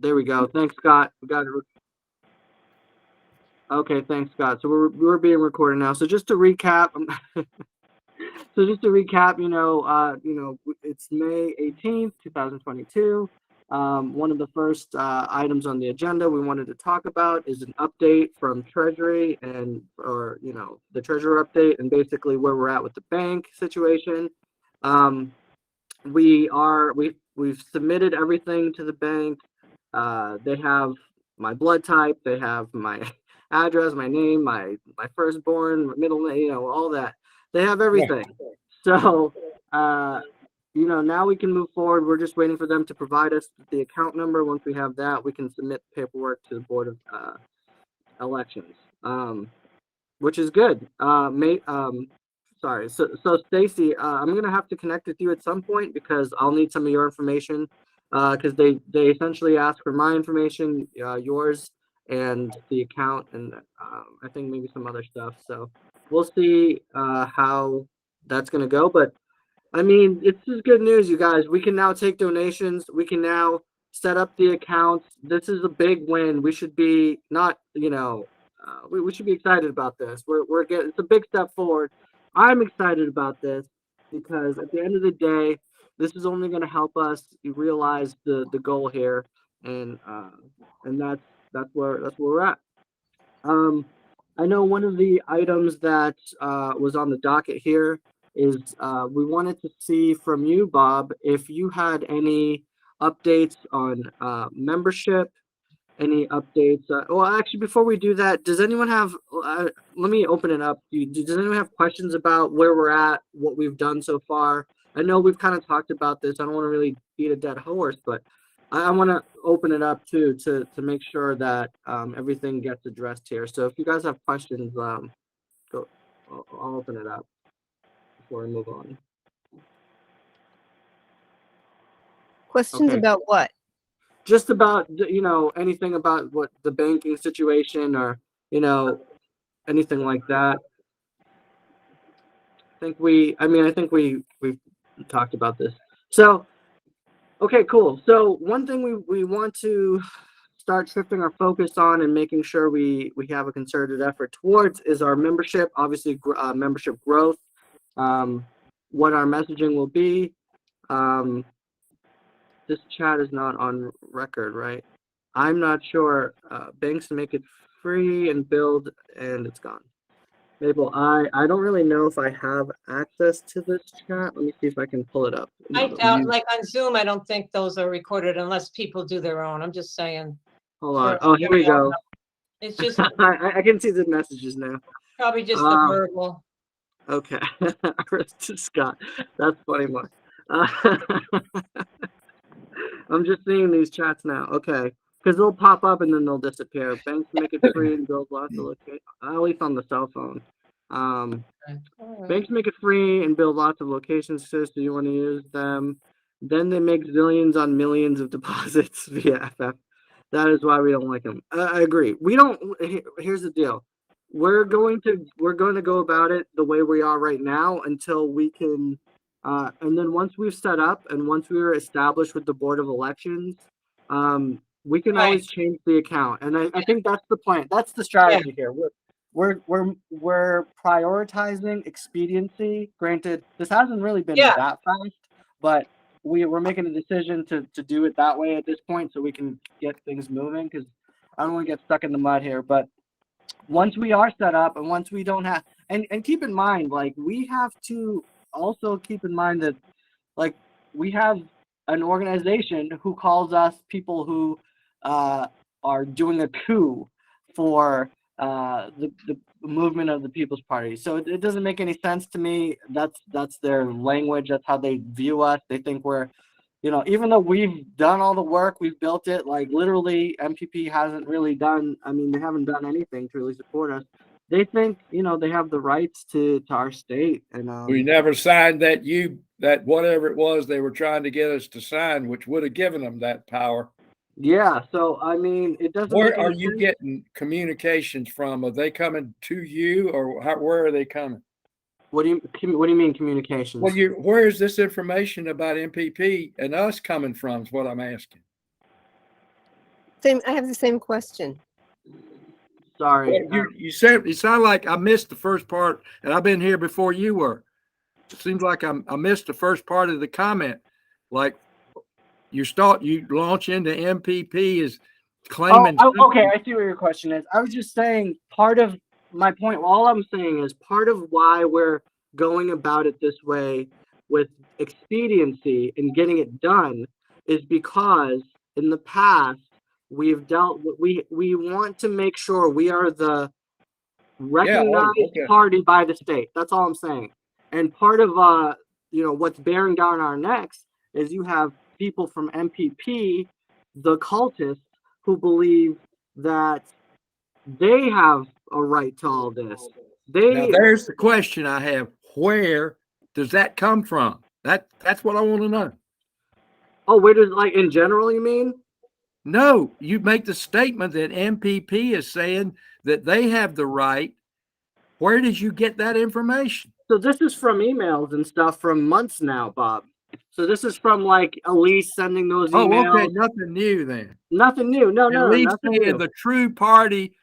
There we go. Thanks, Scott. We got it. Okay, thanks, Scott. So we're being recorded now. So just to recap, it's May 18th, 2022. One of the first items on the agenda we wanted to talk about is an update from Treasury the Treasurer update and basically where we're at with the bank situation. We've submitted everything to the bank. They have my blood type, they have my address, my name, my firstborn, middle name, all that. They have everything. So, now we can move forward. We're just waiting for them to provide us the account number. Once we have that, we can submit paperwork to the Board of Elections, which is good. Sorry. So Stacy, I'm gonna have to connect with you at some point because I'll need some of your information. Because they essentially ask for my information, yours, and the account, and I think maybe some other stuff. So we'll see how that's gonna go. But I mean, it's just good news, you guys. We can now take donations. We can now set up the accounts. This is a big win. We should be not, we should be excited about this. We're getting, it's a big step forward. I'm excited about this because at the end of the day, this is only going to help us realize the goal here, and that's where we're at. I know one of the items that was on the docket here is we wanted to see from you, Bob, if you had any updates on membership, any updates. Well, actually, before we do that, does anyone have, let me open it up. Does anyone have questions about where we're at, what we've done so far? I know we've kind of talked about this. I don't want to really beat a dead horse, but I want to open it up too to make sure that everything gets addressed here. So if you guys have questions, I'll open it up before we move on. Questions Okay. about what? Just about, anything about what the banking situation or, anything like that. I think we've talked about this. So, okay, cool. So one thing we want to start shifting our focus on and making sure we have a concerted effort towards is our membership, obviously membership growth, what our messaging will be. This chat is not on record, right? I'm not sure. Banks make it free and build, and it's gone. Mabel, I don't really know if I have access to this chat. Let me see if I can pull it up. I doubt, like on Zoom, I don't think those are recorded unless people do their own. I'm just saying. Hold on. Oh, here we go. It's just I can see the messages now. probably just the verbal. Okay. Scott. That's funny, Mark. I'm just seeing these chats now. Okay. Because they'll pop up and then they'll disappear. Banks make it free and build lots of locations, at least on the cell phone. Banks make it free and build lots of locations, so you want to use them. Then they make zillions on millions of deposits via FF. That is why we don't like them. I agree. We don't. Here's the deal. We're going to go about it the way we are right now until we can. And then once we've set up and once we are established with the Board of Elections, we can always change the account. And I think that's the plan. That's the strategy here. We're prioritizing expediency. Granted, this hasn't really been that fast, but we're making a decision to do it that way at this point so we can get things moving, because I don't want to get stuck in the mud here. But once we are set up and once we don't have, and keep in mind, like, we have to also keep in mind that, like, we have an organization who calls us people who are doing a coup for the movement of the People's Party. So it doesn't make any sense to me. That's their language. That's how they view us. They think we're, even though we've done all the work, we've built it, like, literally MPP hasn't really done, they haven't done anything to really support us. They think, they have the rights to our state. And we never signed that whatever it was they were trying to get us to sign, which would have given them that power. Yeah, so it doesn't. Where are you getting communications from? Are they coming to you, or where are they coming? What do you mean communications? Well, where is this information about MPP and us coming from? Is what I'm asking. I have the same question. Sorry. You said it sounded like I missed the first part, and I've been here before you were. It seems like I missed the first part of the comment. Like you launch into MPP is claiming. Okay, I see what your question is. I was just saying part of my point. All I'm saying is part of why we're going about it this way with expediency and getting it done is because in the past we've dealt with, we want to make sure we are the recognized okay. party by the state. That's all I'm saying. And part of what's bearing down our necks is you have people from MPP, the cultists, who believe that they have a right to all this. Now there's the question I have. Where does that come from? That's what I want to know. Oh, where does, like, in general, you mean? No, you make the statement that MPP is saying that they have the right. Where did you get that information? So this is from emails and stuff from months now, Bob. So this is from like Elise sending those emails. Oh, okay, nothing new then. Nothing new. No, Elise nothing saying new. the true party.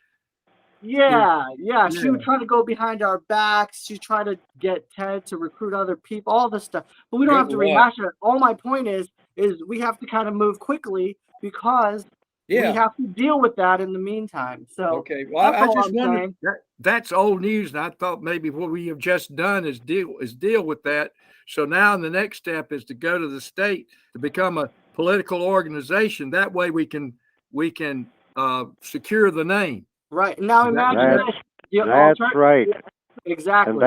Yeah. She would try to go behind our backs. She tried to get Ted to recruit other people, all this stuff. But we don't have to rehash it. All my point is we have to kind of move quickly because we have to deal with that in the meantime. So okay, well, I just wondered. saying. That's old news, and I thought maybe what we have just done is deal with that. So now the next step is to go to the state to become a political organization. That way we can secure the name. Right. Now imagine that's right. Exactly.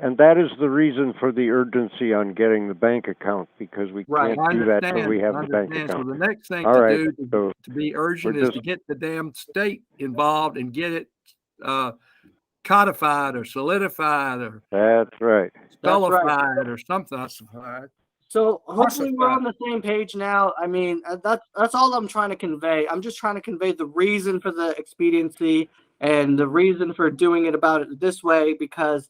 And that is the reason for the urgency on getting the bank account, because we can't do that till we have the bank account. So the next thing to be urgent is to get the damn state involved and get it codified or solidified or that's right. stullified or something. I suppose. So hopefully we're on the same page now. I mean, that's all I'm trying to convey. I'm just trying to convey the reason for the expediency and the reason for doing it about it this way, because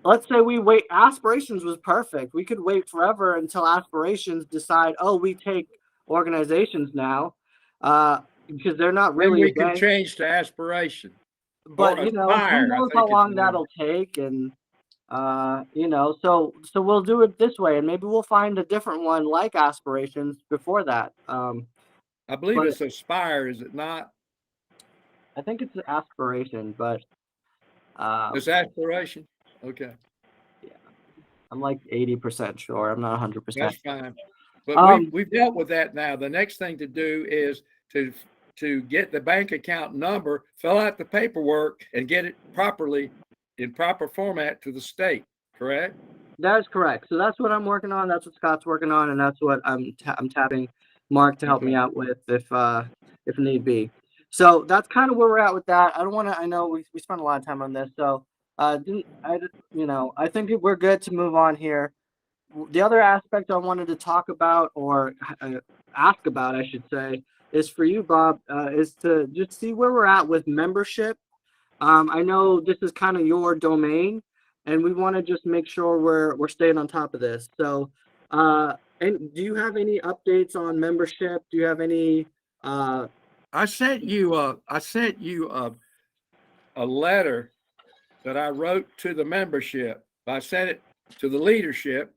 let's say we wait. Aspirations was perfect. We could wait forever until Aspirations decide, oh, we take organizations now, because they're not really. Then we can change to Aspiration. But who knows how long that'll take, and so we'll do it this way, and maybe we'll find a different one like Aspirations before that. I believe it's Aspire, is it not? I think it's Aspiration, but it's Aspiration. Okay. Yeah, I'm like 80% sure. I'm not 100%. That's fine. But we've dealt with that now. The next thing to do is to get the bank account number, fill out the paperwork, and get it properly in proper format to the state. Correct? That is correct. So that's what I'm working on. That's what Scott's working on, and that's what I'm tapping Mark to help me out with if need be. So that's kind of where we're at with that. I know we spent a lot of time on this, so I think we're good to move on here. The other aspect I wanted to talk about, or ask about, I should say, is for you, Bob, is to just see where we're at with membership. I know this is kind of your domain, and we want to just make sure we're staying on top of this. So, and do you have any updates on membership? Do you have any? I sent you a letter that I wrote to the membership. I sent it to the leadership,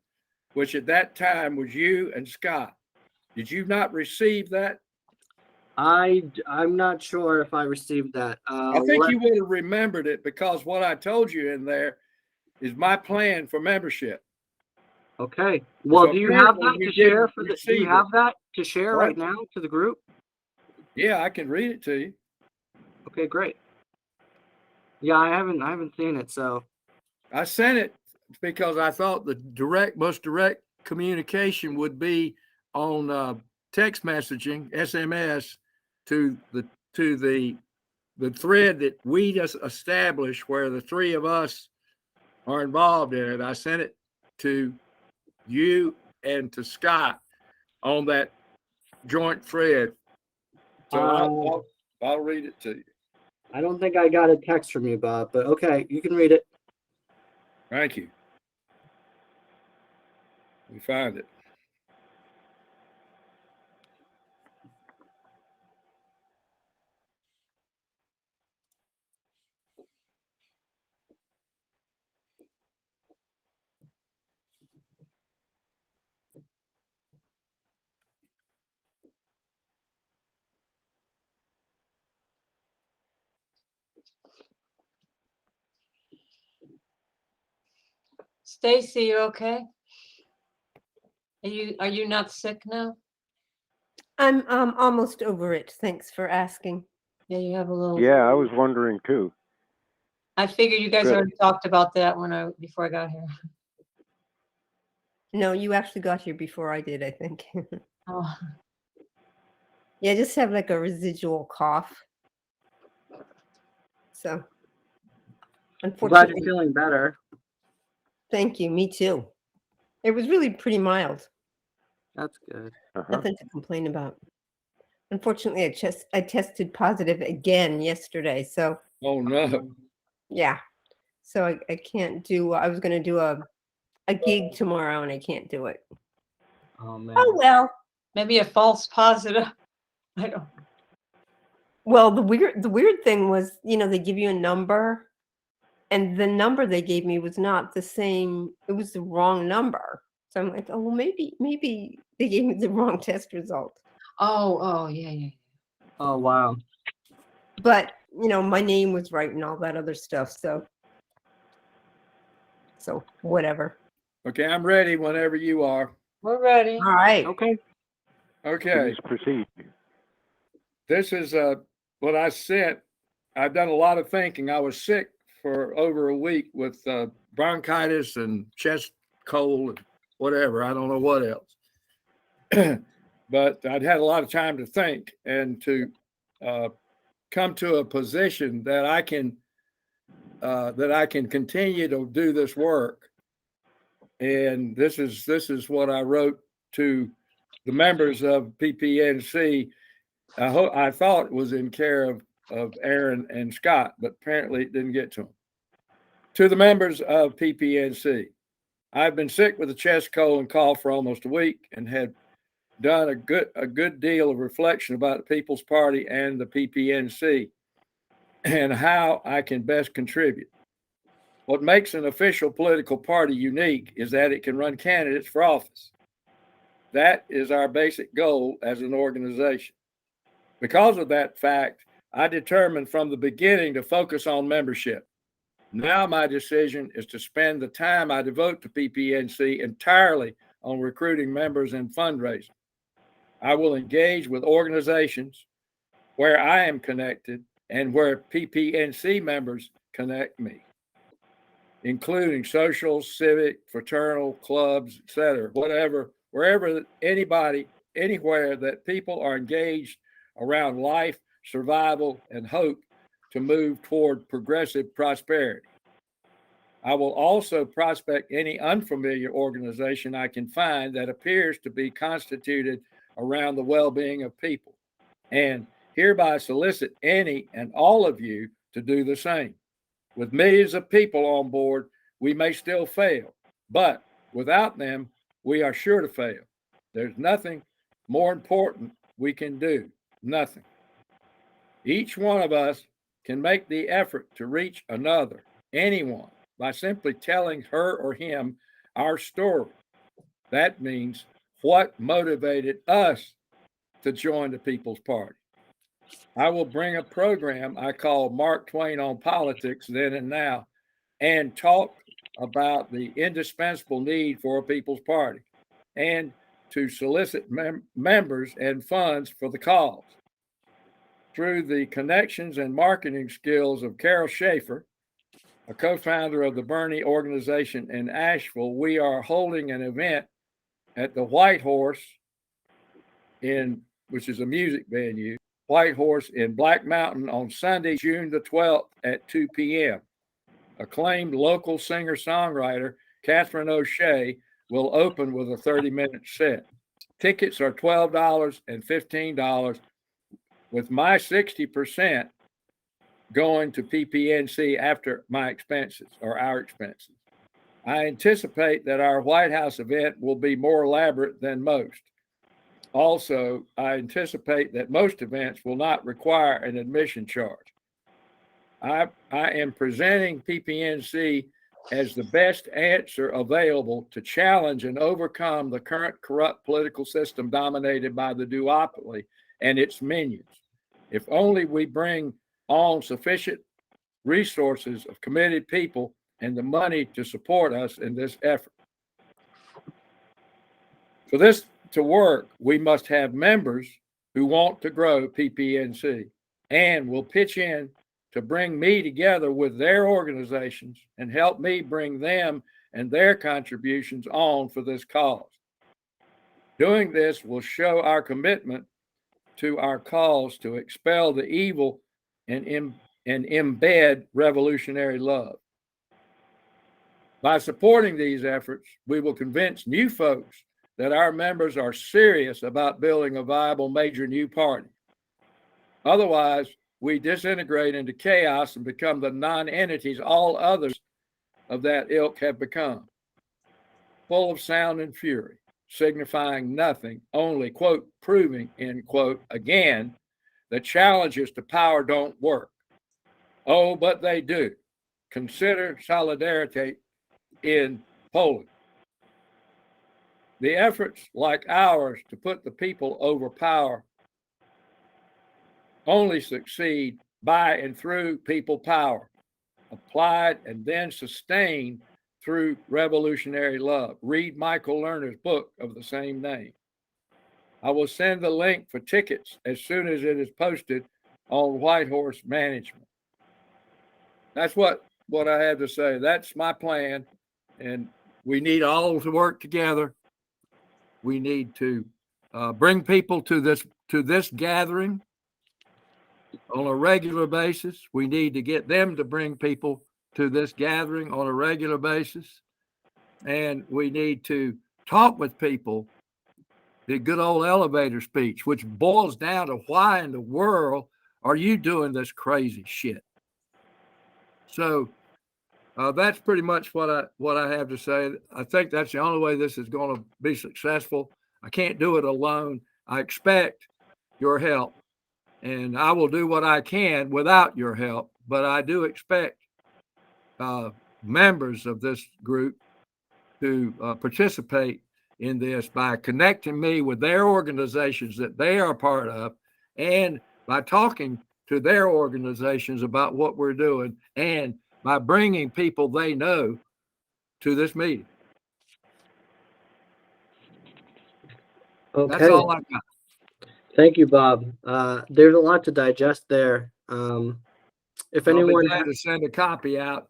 which at that time was you and Scott. Did you not receive that? I'm not sure if I received that. I think you would have remembered it, because what I told you in there is my plan for membership. Okay. Well, So do you have that you to share didn't do you receive have it. that to share What? right now to the group? Yeah, I can read it to you. Okay, great. Yeah, I haven't seen it, so I sent it because I thought the most direct communication would be on text messaging, SMS, to the thread that we just established, where the three of us are involved in it. I sent it to you and to Scott on that joint thread. So I'll read it to you. I don't think I got a text from you, Bob, but okay, you can read it. Thank you. We find it. Stacy, you okay? Are you not sick now? I'm almost over it. Thanks for asking. Yeah, you have a little. Yeah, I was wondering too. I figured you guys Good. already talked about that before I got here. No, you actually got here before I did, I think. Oh, Yeah, I just have like a residual cough. So, I'm glad unfortunately, you're feeling better. thank you. Me too. It was really pretty mild. That's good. Nothing to complain about. Unfortunately, I tested positive again yesterday. So, Oh, no. yeah. So I can't do. I was going to do a gig tomorrow, and I can't do it. Oh man. Oh well. maybe a false positive. I don't. Well, the weird thing was, they give you a number, and the number they gave me was not the same. It was the wrong number. So I'm like, oh well, maybe they gave me the wrong test result. Oh, yeah. Oh wow. But my name was right and all that other stuff. So whatever. Okay, I'm ready whenever you are. We're ready. All right. Okay. Okay, Please proceed. this is what I sent. I've done a lot of thinking. I was sick for over a week with bronchitis and chest cold and whatever. I don't know what else. But I'd had a lot of time to think and to come to a position that I can continue to do this work. And this is what I wrote to the members of PPNC. I thought it was in care of Aaron and Scott, but apparently it didn't get to them. To the members of PPNC, I've been sick with a chest cold and cough for almost a week and had done a good deal of reflection about the People's Party and the PPNC and how I can best contribute. What makes an official political party unique is that it can run candidates for office. That is our basic goal as an organization. Because of that fact, I determined from the beginning to focus on membership. Now my decision is to spend the time I devote to PPNC entirely on recruiting members and fundraising. I will engage with organizations where I am connected and where PPNC members connect me, including social, civic, fraternal, clubs, etc., wherever anybody, anywhere that people are engaged around life, survival, and hope to move toward progressive prosperity. I will also prospect any unfamiliar organization I can find that appears to be constituted around the well-being of people, and hereby solicit any and all of you to do the same. With millions of people on board, we may still fail, but without them, we are sure to fail. There's nothing more important we can do, nothing. Each one of us can make the effort to reach another, anyone, by simply telling her or him our story. That means what motivated us to join the People's Party. I will bring a program I call Mark Twain on Politics Then and Now and talk about the indispensable need for a People's Party and to solicit members and funds for the cause. Through the connections and marketing skills of Carol Schaefer, a co-founder of the Bernie organization in Asheville, we are holding an event at the White Horse which is a music venue, White Horse in Black Mountain on Sunday, June the 12th at 2 p.m. Acclaimed local singer-songwriter Catherine O'Shea will open with a 30-minute set. Tickets are $12 and $15, with my 60% going to PPNC after my expenses or our expenses. I anticipate that our White House event will be more elaborate than most. Also, I anticipate that most events will not require an admission charge. I am presenting PPNC as the best answer available to challenge and overcome the current corrupt political system dominated by the duopoly and its minions. If only we bring on sufficient resources of committed people and the money to support us in this effort. For this to work, we must have members who want to grow PPNC and will pitch in to bring me together with their organizations and help me bring them and their contributions on for this cause. Doing this will show our commitment to our cause to expel the evil and embed revolutionary love. By supporting these efforts, we will convince new folks that our members are serious about building a viable major new party. Otherwise, we disintegrate into chaos and become the non-entities all others of that ilk have become, full of sound and fury, signifying nothing, only, quote, proving, end quote, again, that challenges to power don't work. Oh, but they do. Consider solidarity in Poland. The efforts like ours to put the people over power only succeed by and through people power, applied and then sustained through revolutionary love. Read Michael Lerner's book of the same name. I will send the link for tickets as soon as it is posted on Whitehorse Management. That's what I have to say. That's my plan, and we need all to work together. We need to bring people to this gathering on a regular basis. We need to get them to bring people to this gathering on a regular basis. And we need to talk with people, the good old elevator speech, which boils down to why in the world are you doing this crazy shit? So that's pretty much what I have to say. I think that's the only way this is going to be successful. I can't do it alone. I expect your help, and I will do what I can without your help, but I do expect members of this group to participate in this by connecting me with their organizations that they are part of, and by talking to their organizations about what we're doing, and by bringing people they know to this meeting. Okay. That's all I got. Thank you, Bob. There's a lot to digest there. If I'll anyone, be glad to send a copy out.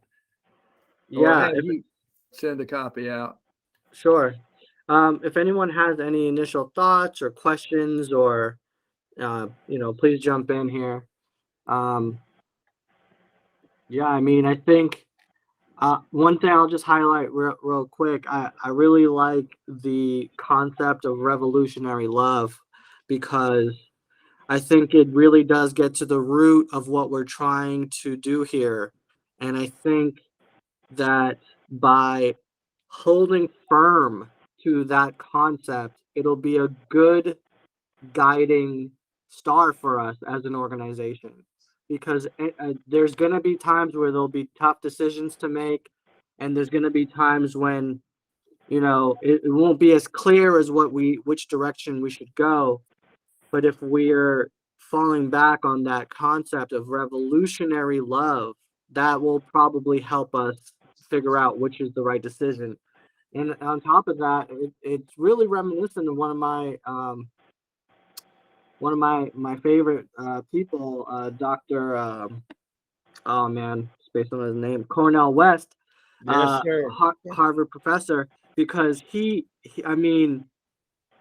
yeah, You send a copy out. sure. If anyone has any initial thoughts or questions, or please jump in here. Yeah, I mean, I think one thing I'll just highlight real quick. I really like the concept of revolutionary love, because I think it really does get to the root of what we're trying to do here. And I think that by holding firm to that concept, it'll be a good guiding star for us as an organization, because there's going to be times where there'll be tough decisions to make, and there's going to be times when it won't be as clear as which direction we should go. But if we're falling back on that concept of revolutionary love, that will probably help us figure out which is the right decision. And on top of that, it's really reminiscent of one of my favorite people, Dr. Oh man, spaced on his name, Cornel West, Yes, sir. Harvard professor, because he can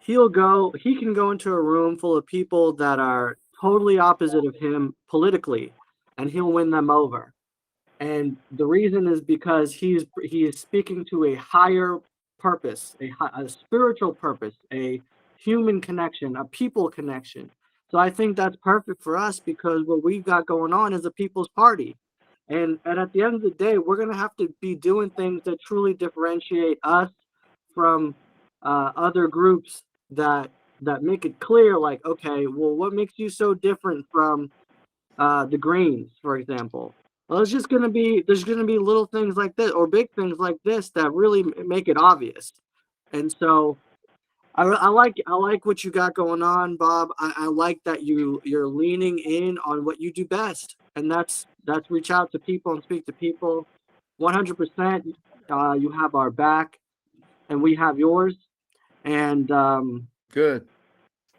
go into a room full of people that are totally opposite of him politically, and he'll win them over. And the reason is because he is speaking to a higher purpose, a spiritual purpose, a human connection, a people connection. So I think that's perfect for us, because what we've got going on is a people's party. And at the end of the day, we're going to have to be doing things that truly differentiate us from other groups that make it clear, like, okay, well, what makes you so different from the Greens, for example? Well, there's gonna be little things like this, or big things like this, that really make it obvious. And so I like what you got going on, Bob. I like that you're leaning in on what you do best, and that's reach out to people and speak to people. 100%. You have our back, and we have yours. And Good.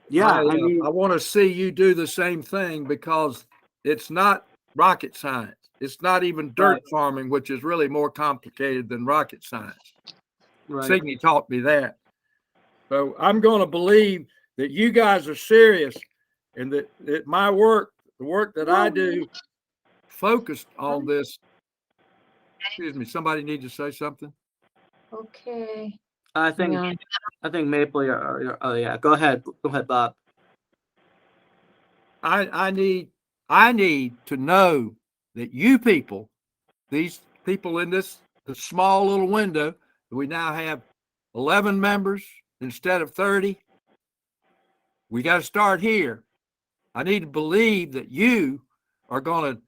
yeah, I mean, I want to see you do the same thing because it's not rocket science. It's not even dirt farming, which is really more complicated than rocket science. Signe taught me that. So I'm going to believe that you guys are serious and that my work, the work that I do, focused on this. Excuse me, somebody need to say something? Okay. I think Maple. Oh yeah, go ahead, Bob. I need to know that you people, these people in this small little window, we now have 11 members instead of 30. We got to start here. I need to believe that you are going to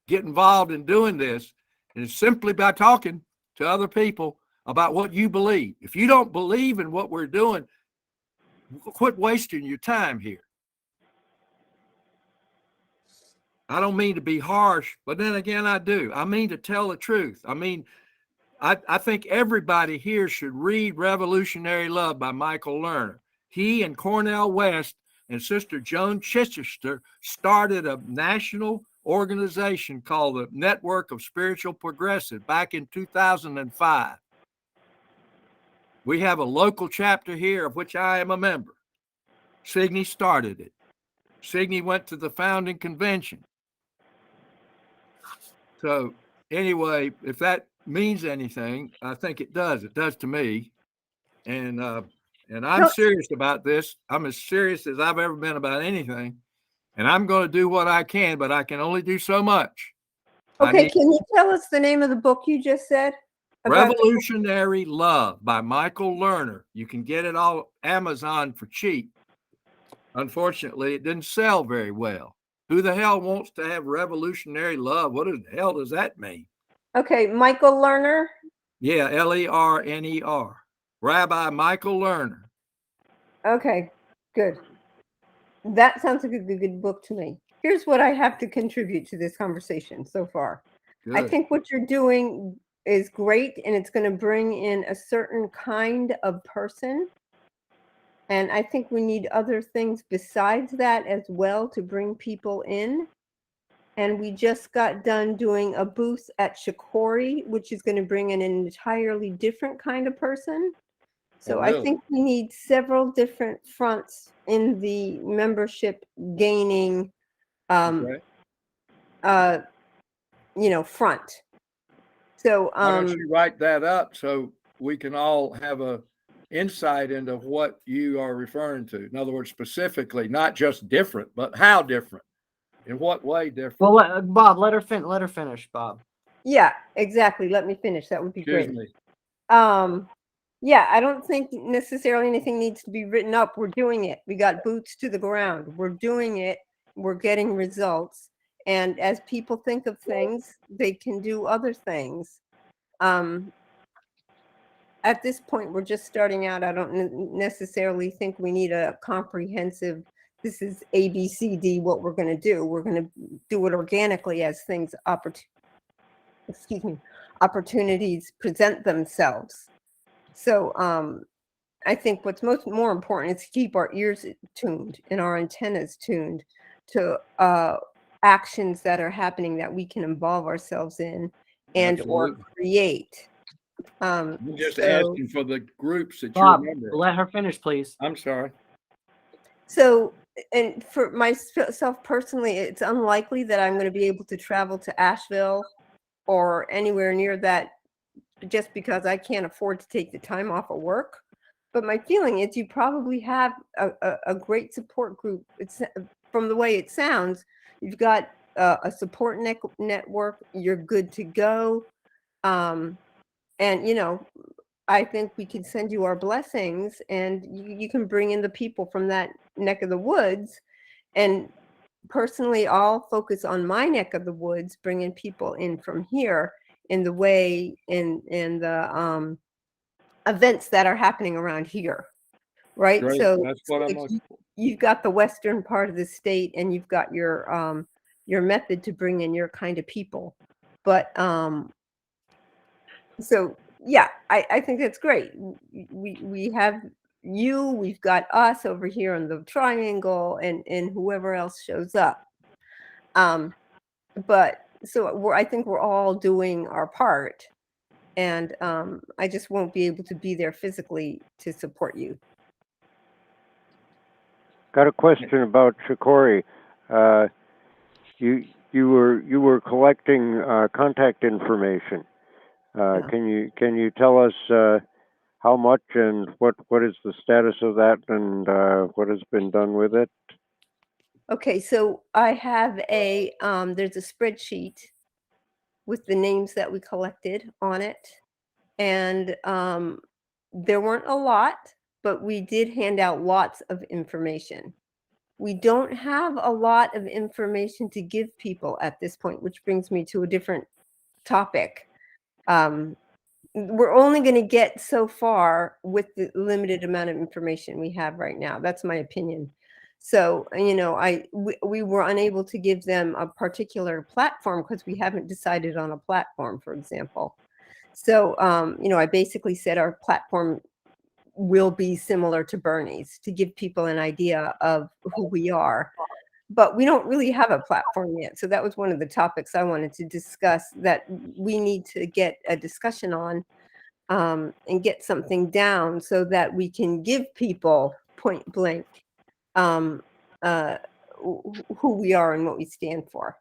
get involved in doing this, and it's simply by talking to other people about what you believe. If you don't believe in what we're doing, quit wasting your time here. I don't mean to be harsh, but then again, I do. I mean to tell the truth. I mean, I think everybody here should read Revolutionary Love by Michael Lerner. He and Cornel West and Sister Joan Chichester started a national organization called the Network of Spiritual Progressive back in 2005. We have a local chapter here of which I am a member. Signe started it. Signe went to the founding convention. So anyway, if that means anything, I think it does. It does to me. And I'm serious about this. I'm as serious as I've ever been about anything. And I'm going to do what I can, but I can only do so much. Okay, can you tell us the name of the book you just said? Revolutionary Love by Michael Lerner. You can get it all Amazon for cheap. Unfortunately, it didn't sell very well. Who the hell wants to have revolutionary love? What the hell does that mean? Okay, Michael Lerner. Yeah, Lerner. Rabbi Michael Lerner. Okay, good. That sounds like a good book to me. Here's what I have to contribute to this conversation so far. Good. I think what you're doing is great, and it's going to bring in a certain kind of person. And I think we need other things besides that as well to bring people in. And we just got done doing a booth at Shikori, which is going to bring in an entirely different kind of person. So really? I think we need several different fronts in the membership gaining, front. So why don't you write that up so we can all have a insight into what you are referring to? In other words, specifically, not just different, but how different. In what way different? Well, Bob, let her finish, Bob. Yeah, exactly. Let me finish. That would be great. Me. Yeah, I don't think necessarily anything needs to be written up. We're doing it. We got boots to the ground. We're doing it. We're getting results. And as people think of things, they can do other things. At this point, we're just starting out. I don't necessarily think we need a comprehensive, this is A, B, C, D, what we're going to do. We're going to do it organically as things, opportunities present themselves. So I think what's more important is to keep our ears tuned and our antennas tuned to actions that are happening that we can involve ourselves in and or create. I'm just asking for the groups that Bob, you remember. Let her finish, please. I'm sorry. So, and for myself personally, it's unlikely that I'm going to be able to travel to Asheville or anywhere near that just because I can't afford to take the time off of work. But my feeling is you probably have a great support group. It's from the way it sounds, you've got a support network. You're good to go. And, I think we can send you our blessings and you can bring in the people from that neck of the woods. And personally, I'll focus on my neck of the woods, bringing people in from here in the way in the events that are happening around here. Right. Great. So that's what I'm looking for. You've got the western part of the state and you've got your method to bring in your kind of people. But So yeah, I think that's great. We have you, we've got us over here on the triangle, and whoever else shows up. But so I think we're all doing our part, and I just won't be able to be there physically to support you. Got a question about Shikori. You were collecting contact information. Yeah. Can you tell us how much and what is the status of that and what has been done with it? Okay, so I have there's a spreadsheet with the names that we collected on it, and there weren't a lot, but we did hand out lots of information. We don't have a lot of information to give people at this point, which brings me to a different topic. We're only going to get so far with the limited amount of information we have right now. That's my opinion. So, we were unable to give them a particular platform because we haven't decided on a platform, for example. So, I basically said our platform will be similar to Bernie's to give people an idea of who we are. But we don't really have a platform yet. So that was one of the topics I wanted to discuss that we need to get a discussion on, and get something down so that we can give people point blank who we are and what we stand for.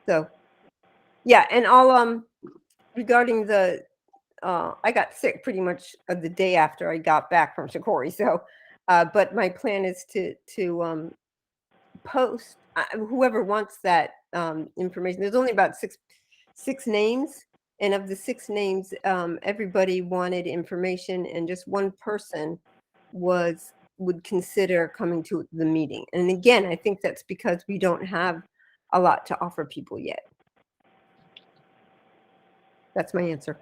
So, yeah, and I'll regarding the I got sick pretty much the day after I got back from Shikori. So, but my plan is to post whoever wants that information. There's only about six names, and of the 6 names, everybody wanted information, and just one person would consider coming to the meeting. And again, I think that's because we don't have a lot to offer people yet. That's my answer.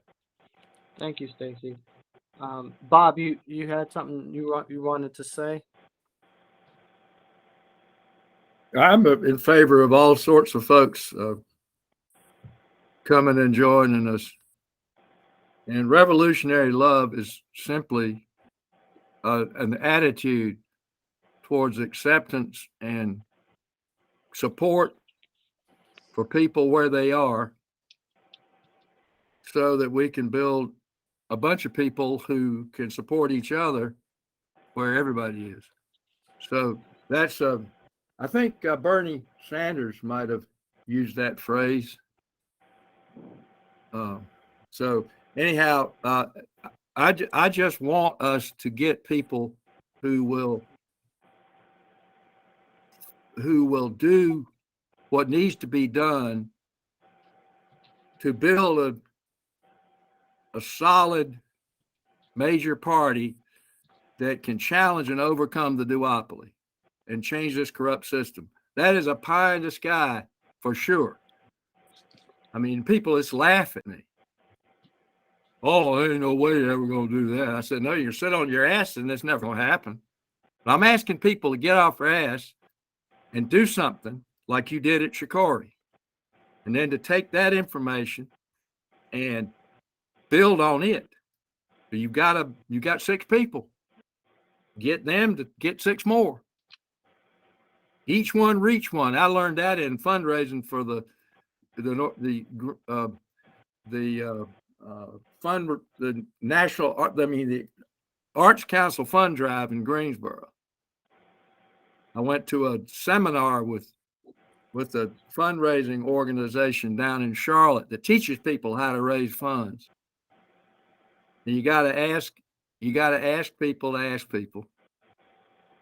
Thank you, Stacy. Bob, you had something you wanted to say? I'm in favor of all sorts of folks coming and joining us. And revolutionary love is simply an attitude towards acceptance and support for people where they are, so that we can build a bunch of people who can support each other where everybody is. So that's I think Bernie Sanders might have used that phrase. So anyhow, I just want us to get people who will do what needs to be done to build a solid major party that can challenge and overcome the duopoly and change this corrupt system. That is a pie in the sky for sure. I mean, people just laugh at me. Oh, there ain't no way you're ever going to do that. I said, no, you're sit on your ass and it's never going to happen. But I'm asking people to get off their ass and do something like you did at Shikori. And then to take that information and build on it. But you got 6 people. Get them to get 6 more. Each one reach one. I learned that in fundraising for the Arts Council fund drive in Greensboro. I went to a seminar with a fundraising organization down in Charlotte that teaches people how to raise funds. And you got to ask people to ask people.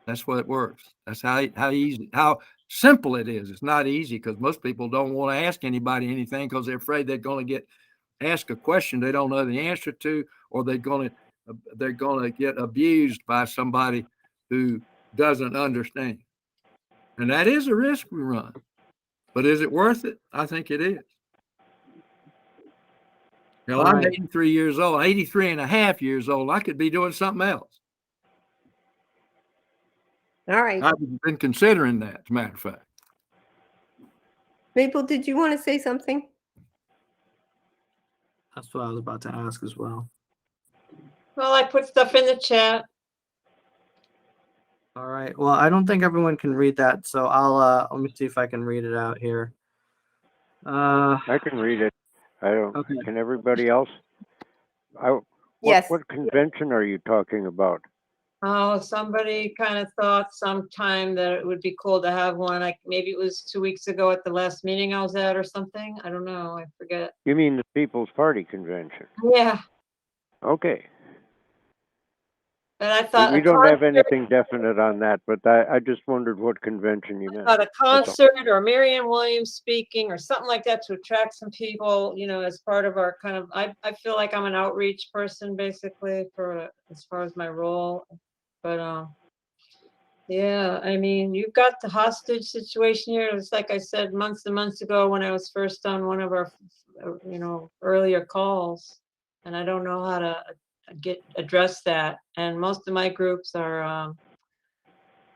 That's what it works. That's how simple it is. It's not easy because most people don't want to ask anybody anything because they're afraid they're going to get asked a question they don't know the answer to, or they're going to get abused by somebody who doesn't understand. And that is a risk we run. But is it worth it? I think it is. Now, I'm 83 years old, 83 and a half years old. I could be doing something else. All right. I've been considering that, as a matter of fact. Maple, did you want to say something? That's what I was about to ask as well. Well, I put stuff in the chat. All right. Well, I don't think everyone can read that, so I'll let me see if I can read it out here. I can read it. I don't. Okay. Can everybody else? Yes. What convention are you talking about? Oh, somebody kind of thought sometime that it would be cool to have one. Like maybe it was 2 weeks ago at the last meeting I was at or something. I don't know. I forget. You mean the People's Party convention? Yeah. Okay. And I thought We a don't have concert, anything definite on that, but I just wondered what convention you meant. thought a all. concert or Marianne Williams speaking or something like that to attract some people, you know, as part of our kind of, I feel like I'm an outreach person basically for as far as my role. But yeah, I mean, you've got the hostage situation here. It's like I said months and months ago when I was first on one of our, you know, earlier calls. And I don't know how to address that. And most of my groups are,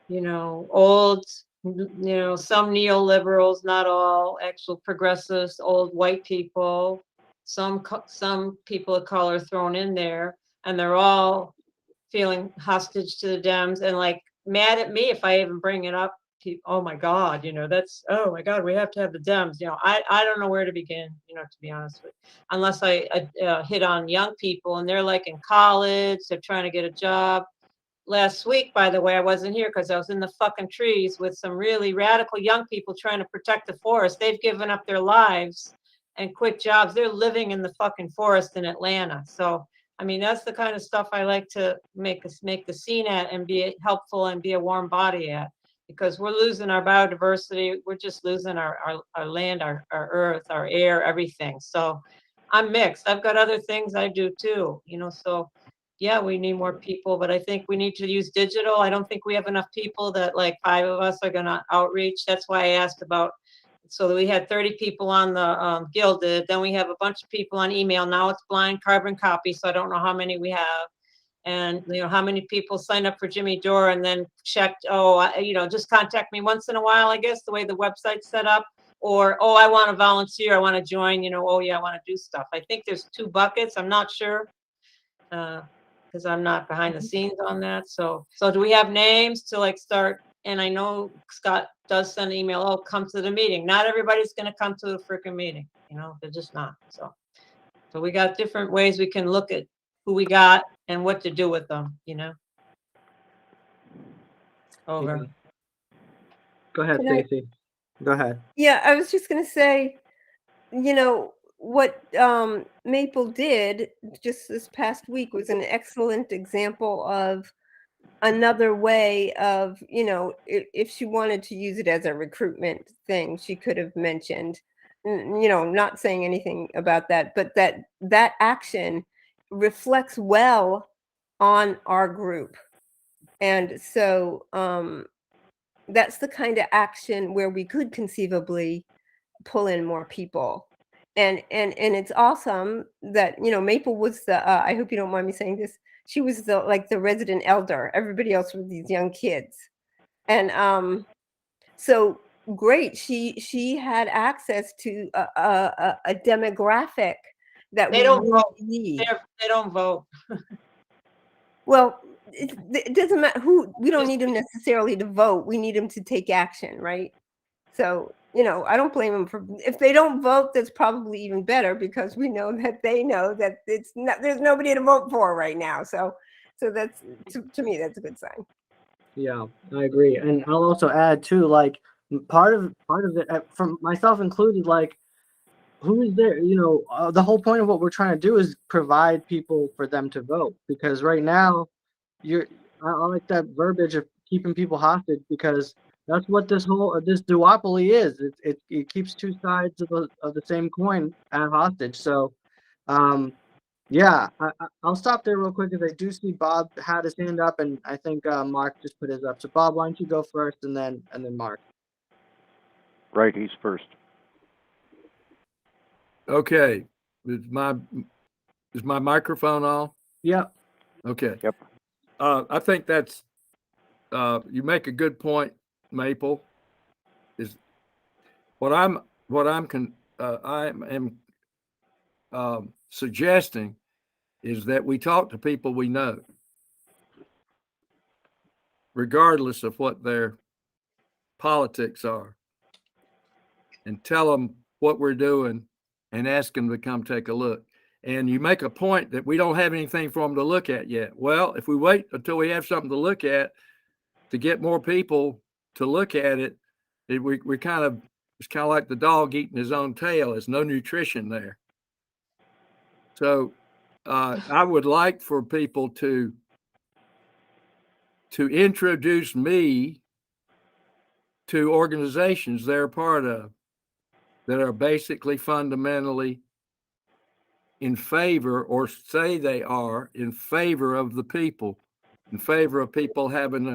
you know, old, you know, some neoliberals, not all, actual progressives, old white people, some people of color thrown in there, and they're all feeling hostage to the Dems and like mad at me if I even bring it up. Oh my God, you know, that's, oh my God, we have to have the Dems. You know, I don't know where to begin, you know, to be honest with you, unless I hit on young people and they're like in college, they're trying to get a job. Last week, by the way, I wasn't here because I was in the fucking trees with some really radical young people trying to protect the forest. They've given up their lives and quit jobs. They're living in the fucking forest in Atlanta. So, I mean, that's the kind of stuff I like to make the scene at and be helpful and be a warm body at, because we're losing our biodiversity. We're just losing our land, our earth, our air, everything. So I'm mixed. I've got other things I do too, you know, so yeah, we need more people, but I think we need to use digital. I don't think we have enough people that like 5 of us are gonna outreach. That's why I asked about, so we had 30 people on the Gilded, then we have a bunch of people on email. Now it's blind carbon copy, so I don't know how many we have. And you know, how many people signed up for Jimmy Dore and then checked, you know, just contact me once in a while, I guess, the way the website's set up. Or, oh, I want to volunteer, I want to join, you know, oh yeah, I want to do stuff. I think there's 2 buckets, I'm not sure. Because I'm not behind the scenes on that. So do we have names to like start? And I know Scott does send an email, oh, come to the meeting. Not everybody's going to come to the freaking meeting. You know, they're just not. So we got different ways we can look at who we got and what to do with them, you know? Over. Yeah. Go ahead, Can I- Stacy. Go ahead. Yeah, I was just going to say, you know, what Maple did just this past week was an excellent example of another way of, you know, if she wanted to use it as a recruitment thing, she could have mentioned, you know, not saying anything about that, but that action reflects well on our group. And so that's the kind of action where we could conceivably pull in more people. And it's awesome that, you know, Maple was the I hope you don't mind me saying this, she was the like the resident elder. Everybody else were these young kids. And so great, she had access to a demographic that They we don't really vote. need. They don't vote. Well, it doesn't matter who, we don't need them necessarily to vote. We need them to take action, right? So, you know, I don't blame them for, if they don't vote, that's probably even better because we know that they know that it's not, there's nobody to vote for right now. So that's, to me, that's a good sign. Yeah, I agree. And I'll also add too, like part of it, from myself included, like who is there? You know, the whole point of what we're trying to do is provide people for them to vote. Because right now, I like that verbiage of keeping people hostage, because that's what this duopoly is. It keeps 2 sides of the same coin at hostage. So, yeah, I'll stop there real quick because I do see Bob had his hand up, and I think Mark just put his up. So Bob, why don't you go first, and then Mark. Right, he's first. Okay. Is my microphone on? Yep. Okay. Yep. I think that's you make a good point, Maple. Is what I am suggesting is that we talk to people we know, regardless of what their politics are, and tell them what we're doing and ask them to come take a look. And you make a point that we don't have anything for them to look at yet. Well, if we wait until we have something to look at to get more people to look at it, it's kind of like the dog eating his own tail. There's no nutrition there. So I would like for people to introduce me to organizations they're a part of that are basically fundamentally in favor, or say they are in favor of the people, in favor of people having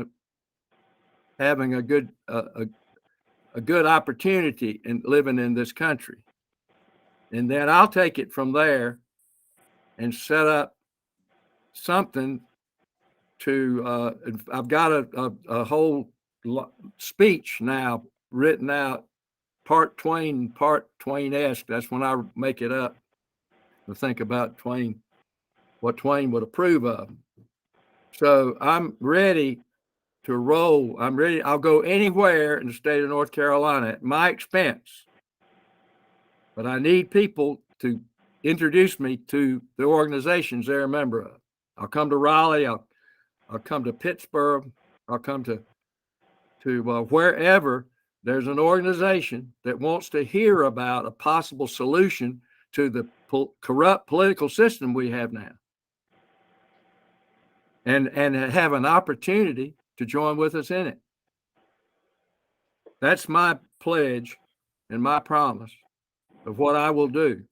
a good opportunity in living in this country. And then I'll take it from there and set up something to I've got a whole speech now written out, part Twain-esque. That's when I make it up to think about Twain, what Twain would approve of. So I'm ready to roll. I'm ready. I'll go anywhere in the state of North Carolina at my expense. But I need people to introduce me to the organizations they're a member of. I'll come to Raleigh. I'll come to Pittsburgh. I'll come to wherever there's an organization that wants to hear about a possible solution to the corrupt political system we have now, and have an opportunity to join with us in it. That's my pledge and my promise of what I will do.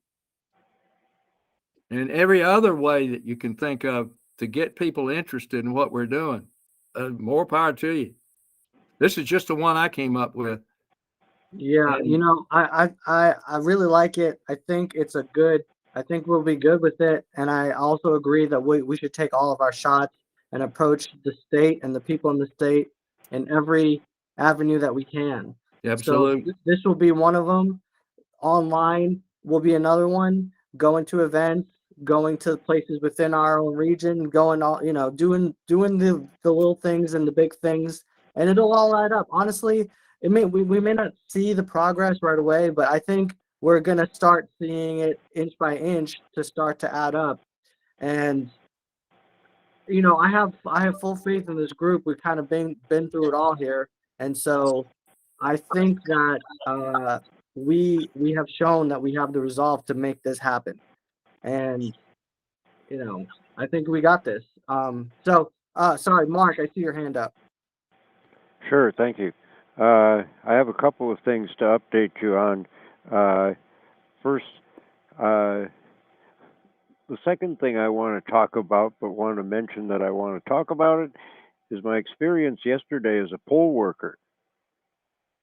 And every other way that you can think of to get people interested in what we're doing, more power to you. This is just the one I came up with. Yeah, And I really like it. I think we'll be good with it. And I also agree that we should take all of our shots and approach the state and the people in the state in every avenue that we can. absolutely. So this will be one of them. Online will be another one. Going to events, going to places within our own region, going all, doing the little things and the big things, and it'll all add up. Honestly, we may not see the progress right away, but I think we're gonna start seeing it inch by inch to start to add up. And I have full faith in this group. We've kind of been through it all here, and so I think that we have shown that we have the resolve to make this happen. And I think we got this. Sorry, Mark, I see your hand up. Sure, thank you. I have a couple of things to update you on. First, the second thing I want to talk about, but want to mention that I want to talk about it, is my experience yesterday as a poll worker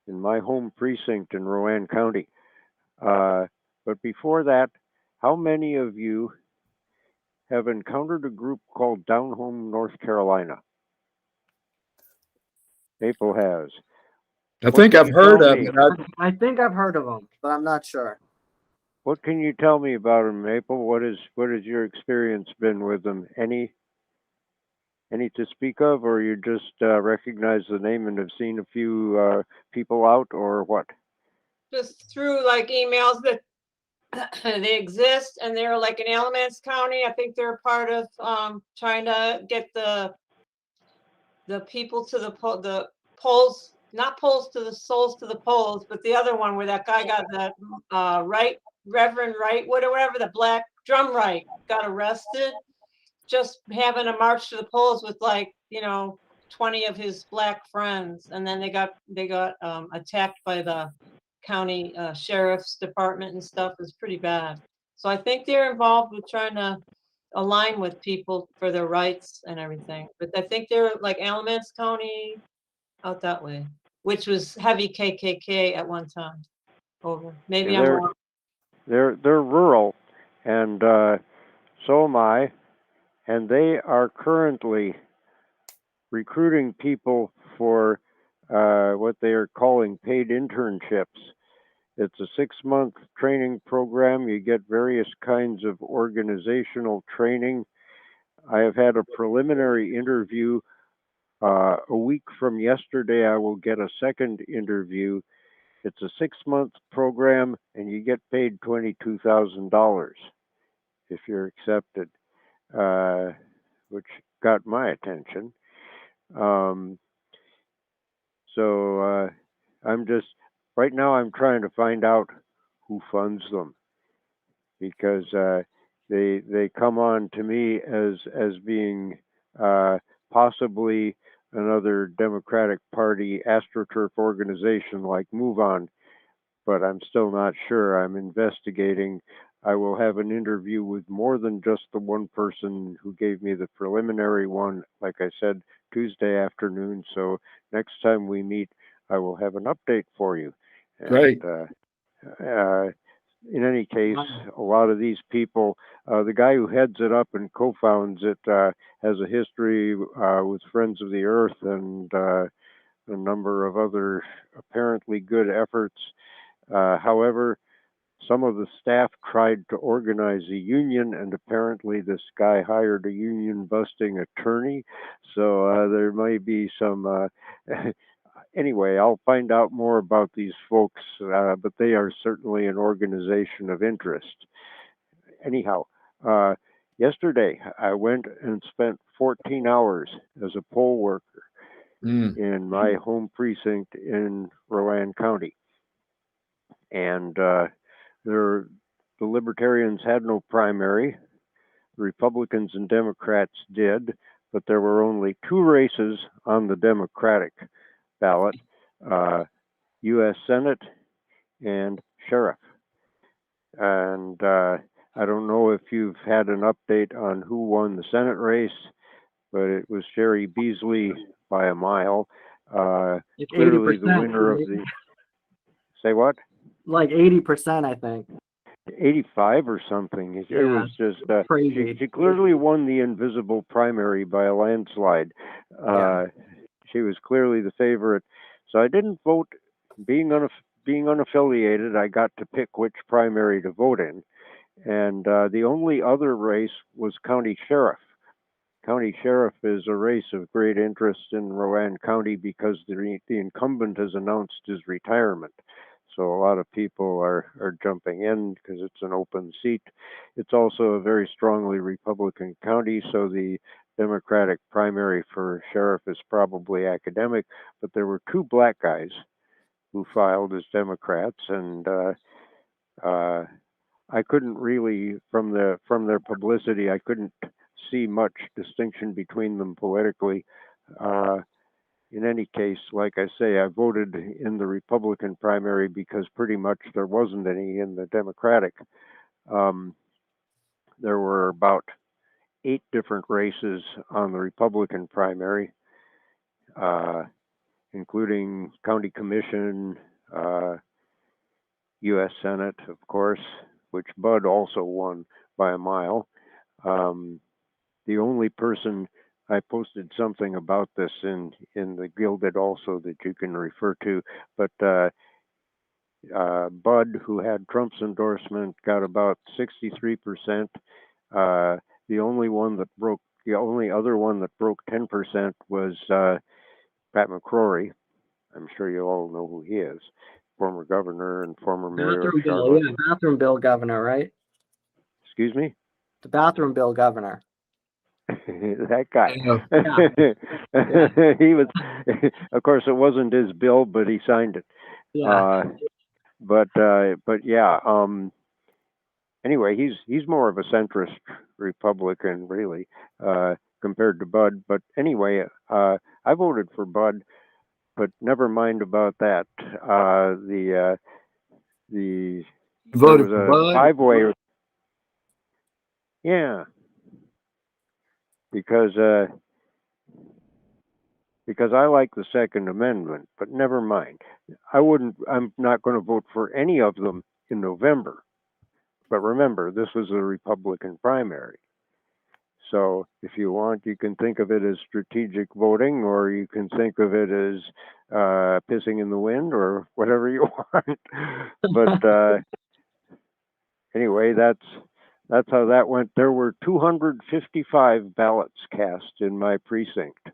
in my home precinct in Rowan County. But before that, how many of you have encountered a group called Down Home North Carolina? Maple has. I think I've heard of it. I think I've heard of them, but I'm not sure. What can you tell me about them, Maple? What has your experience been with them? Any to speak of, or you just recognize the name and have seen a few people out, or what? Just through like emails that they exist, and they're like in Alamance County. I think they're part of trying to get the people to the polls, not polls to the souls to the polls, but the other one where that guy got that Reverend Wrightwood or whatever, the black drum right, got arrested. Just having a march to the polls with 20 of his black friends, and then they got attacked by the county sheriff's department and stuff. Is pretty bad. So I think they're involved with trying to align with people for their rights and everything. But I think they're like Alamance County out that way, which was heavy KKK at one time. Over. Maybe Yeah, I'm wrong. They're rural, and so am I. And they are currently recruiting people for what they are calling paid internships. It's a 6-month training program. You get various kinds of organizational training. I have had a preliminary interview. A week from yesterday, I will get a second interview. It's a 6-month program, and you get paid $22,000 if you're accepted, which got my attention. So I'm just, right now I'm trying to find out who funds them, because they come on to me as being possibly another Democratic Party AstroTurf organization like Move On, but I'm still not sure. I'm investigating. I will have an interview with more than just the one person who gave me the preliminary one, like I said, Tuesday afternoon. So next time we meet, I will have an update for you. Great. In any case, a lot of these people, the guy who heads it up and co-founds it has a history with Friends of the Earth and a number of other apparently good efforts. However, some of the staff tried to organize a union, and apparently this guy hired a union-busting attorney. So there may be some. Anyway, I'll find out more about these folks, but they are certainly an organization of interest. Anyhow, yesterday I went and spent 14 hours as a poll worker in my home precinct in Rowan County. And the Libertarians had no primary. The Republicans and Democrats did, but there were only 2 races on the Democratic ballot, U.S. Senate and Sheriff. And I don't know if you've had an update on who won the Senate race, but it was Sherry Beasley by a mile. It's Clearly 80%, the winner of the... Say what? Like 80%, I think. 85 or something. It was just crazy. She clearly won the invisible primary by a landslide. She was clearly the favorite. So I didn't vote. Being unaffiliated, I got to pick which primary to vote in. And the only other race was county sheriff. County sheriff is a race of great interest in Rowan County because the incumbent has announced his retirement. So a lot of people are jumping in because it's an open seat. It's also a very strongly Republican county, so the Democratic primary for sheriff is probably academic. But there were 2 black guys who filed as Democrats, and I couldn't really, from their publicity, I couldn't see much distinction between them politically. In any case, like I say, I voted in the Republican primary because pretty much there wasn't any in the Democratic. There were about 8 different races on the Republican primary, including county commission, U.S. Senate, of course, which Bud also won by a mile. The only person, I posted something about this in the Gilded also that you can refer to, but Bud, who had Trump's endorsement, got about 63%. The only other one that broke 10% was Pat McCrory. I'm sure you all know who he is, former governor and former mayor of Charlotte. Bathroom bill governor, right? Excuse me? The bathroom bill governor. That guy. Yeah. He was, of course, it wasn't his bill, but he signed it. Yeah. But yeah. Anyway, he's more of a centrist Republican, really, compared to Bud. But anyway, I voted for Bud, but never mind about that. The Voted there for was a Bud? 5-way. Yeah. Because I like the Second Amendment, but never mind. I'm not going to vote for any of them in November. But remember, this was a Republican primary. So if you want, you can think of it as strategic voting, or you can think of it as pissing in the wind, or whatever you want. But anyway, that's how that went. There were 255 ballots cast in my precinct.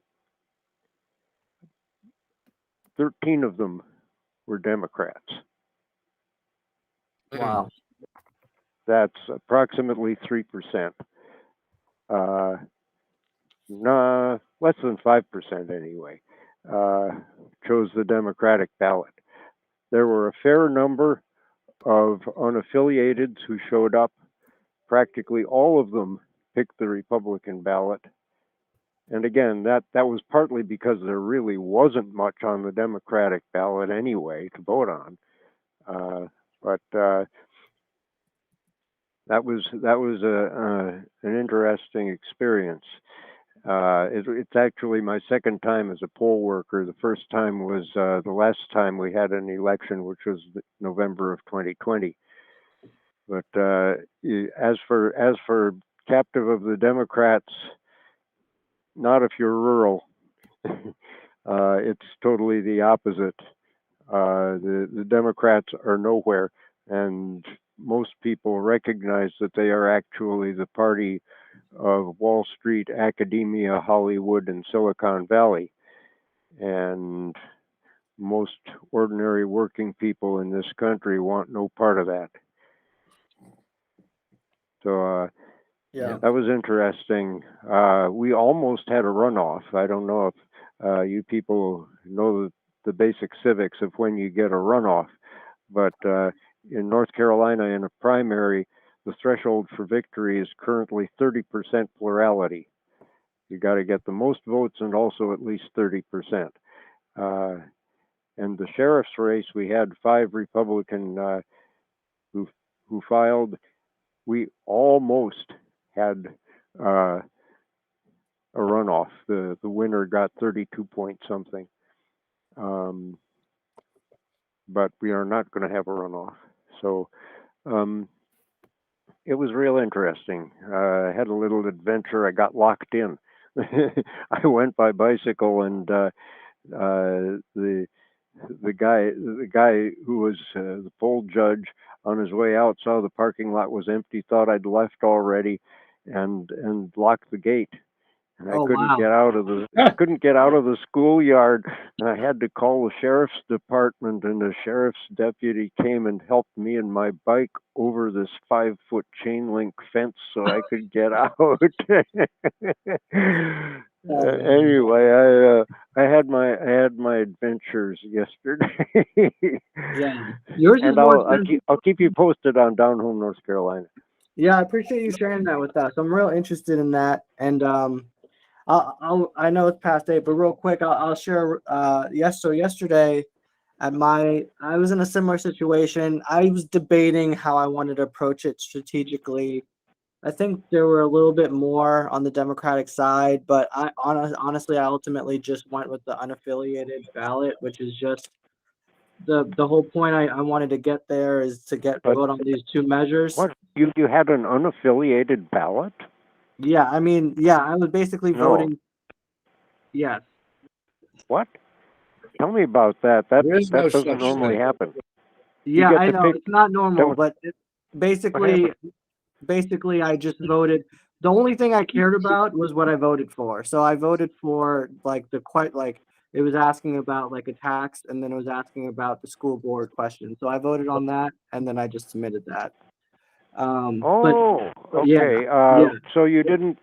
13 of them were Democrats. Wow. That's approximately 3%. Nah, less than 5% anyway, chose the Democratic ballot. There were a fair number of unaffiliateds who showed up. Practically all of them picked the Republican ballot. And again, that was partly because there really wasn't much on the Democratic ballot anyway to vote on. But that was an interesting experience. It's actually my second time as a poll worker. The first time was the last time we had an election, which was November of 2020. But as for captive of the Democrats, not if you're rural. It's totally the opposite. The Democrats are nowhere, and most people recognize that they are actually the party of Wall Street, academia, Hollywood, and Silicon Valley. And most ordinary working people in this country want no part of that. So Yeah. that was interesting. We almost had a runoff. I don't know if you people know the basic civics of when you get a runoff, but in North Carolina, in a primary, the threshold for victory is currently 30% plurality. You got to get the most votes and also at least 30%. And the sheriff's race, we had 5 Republican who filed. We almost had a runoff. The winner got 32 point something. But we are not going to have a runoff. So it was real interesting. I had a little adventure. I got locked in. I went by bicycle, and the guy who was the poll judge on his way out saw the parking lot was empty, thought I'd left already, and locked the gate. And I couldn't get out of the schoolyard, and I had to call the sheriff's department, and the sheriff's deputy came and helped me and my bike over this 5-foot chain link fence so I could get out. Anyway, I had my adventures yesterday. Yeah. Yours is And more I'll keep you posted on Down Home, North Carolina. Yeah, I appreciate you sharing that with us. I'm real interested in that, and I know it's past 8, but real quick, I'll share. So yesterday, I was in a similar situation. I was debating how I wanted to approach it strategically. I think there were a little bit more on the Democratic side, but honestly, I ultimately just went with the unaffiliated ballot, which is just the whole point I wanted to get there is to vote on these 2 measures. What? You had an unaffiliated ballot? Yeah, I mean, I was basically voting. Yes. What? Tell me about that. That There is no doesn't such normally thing. happen. Yeah, get I to know pick- it's not normal, What but basically, I just voted. The only thing I cared about was what I voted for. So I voted for it was asking about like a tax, and then it was asking about the school board question. So I voted on that, and then I just submitted that. Okay. So you didn't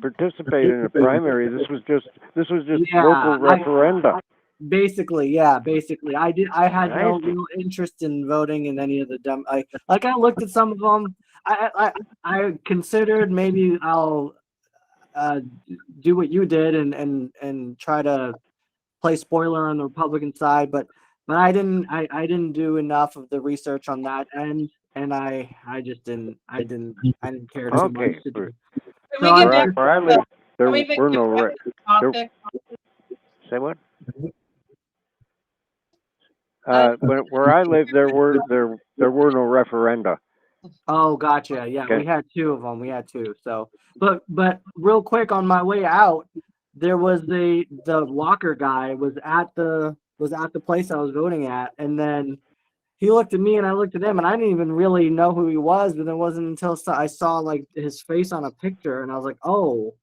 participate in a primary. This was just local referenda. Basically, I had no real interest in voting in any of the I looked at some of them. I considered maybe I'll do what you did and try to play spoiler on the Republican side, but I didn't do enough of the research on that end, and I didn't care too much to do. Can we get back Where I live, there can we were no. get back to the topic? Say what? But where I live, there were no referenda. Oh, gotcha. Yeah, Okay. we had 2 of them. We had 2. So, but real quick on my way out, there was the locker guy was at the place I was voting at, and then he looked at me and I looked at him, and I didn't even really know who he was. But it wasn't until I saw like his face on a picture, and I was like, oh,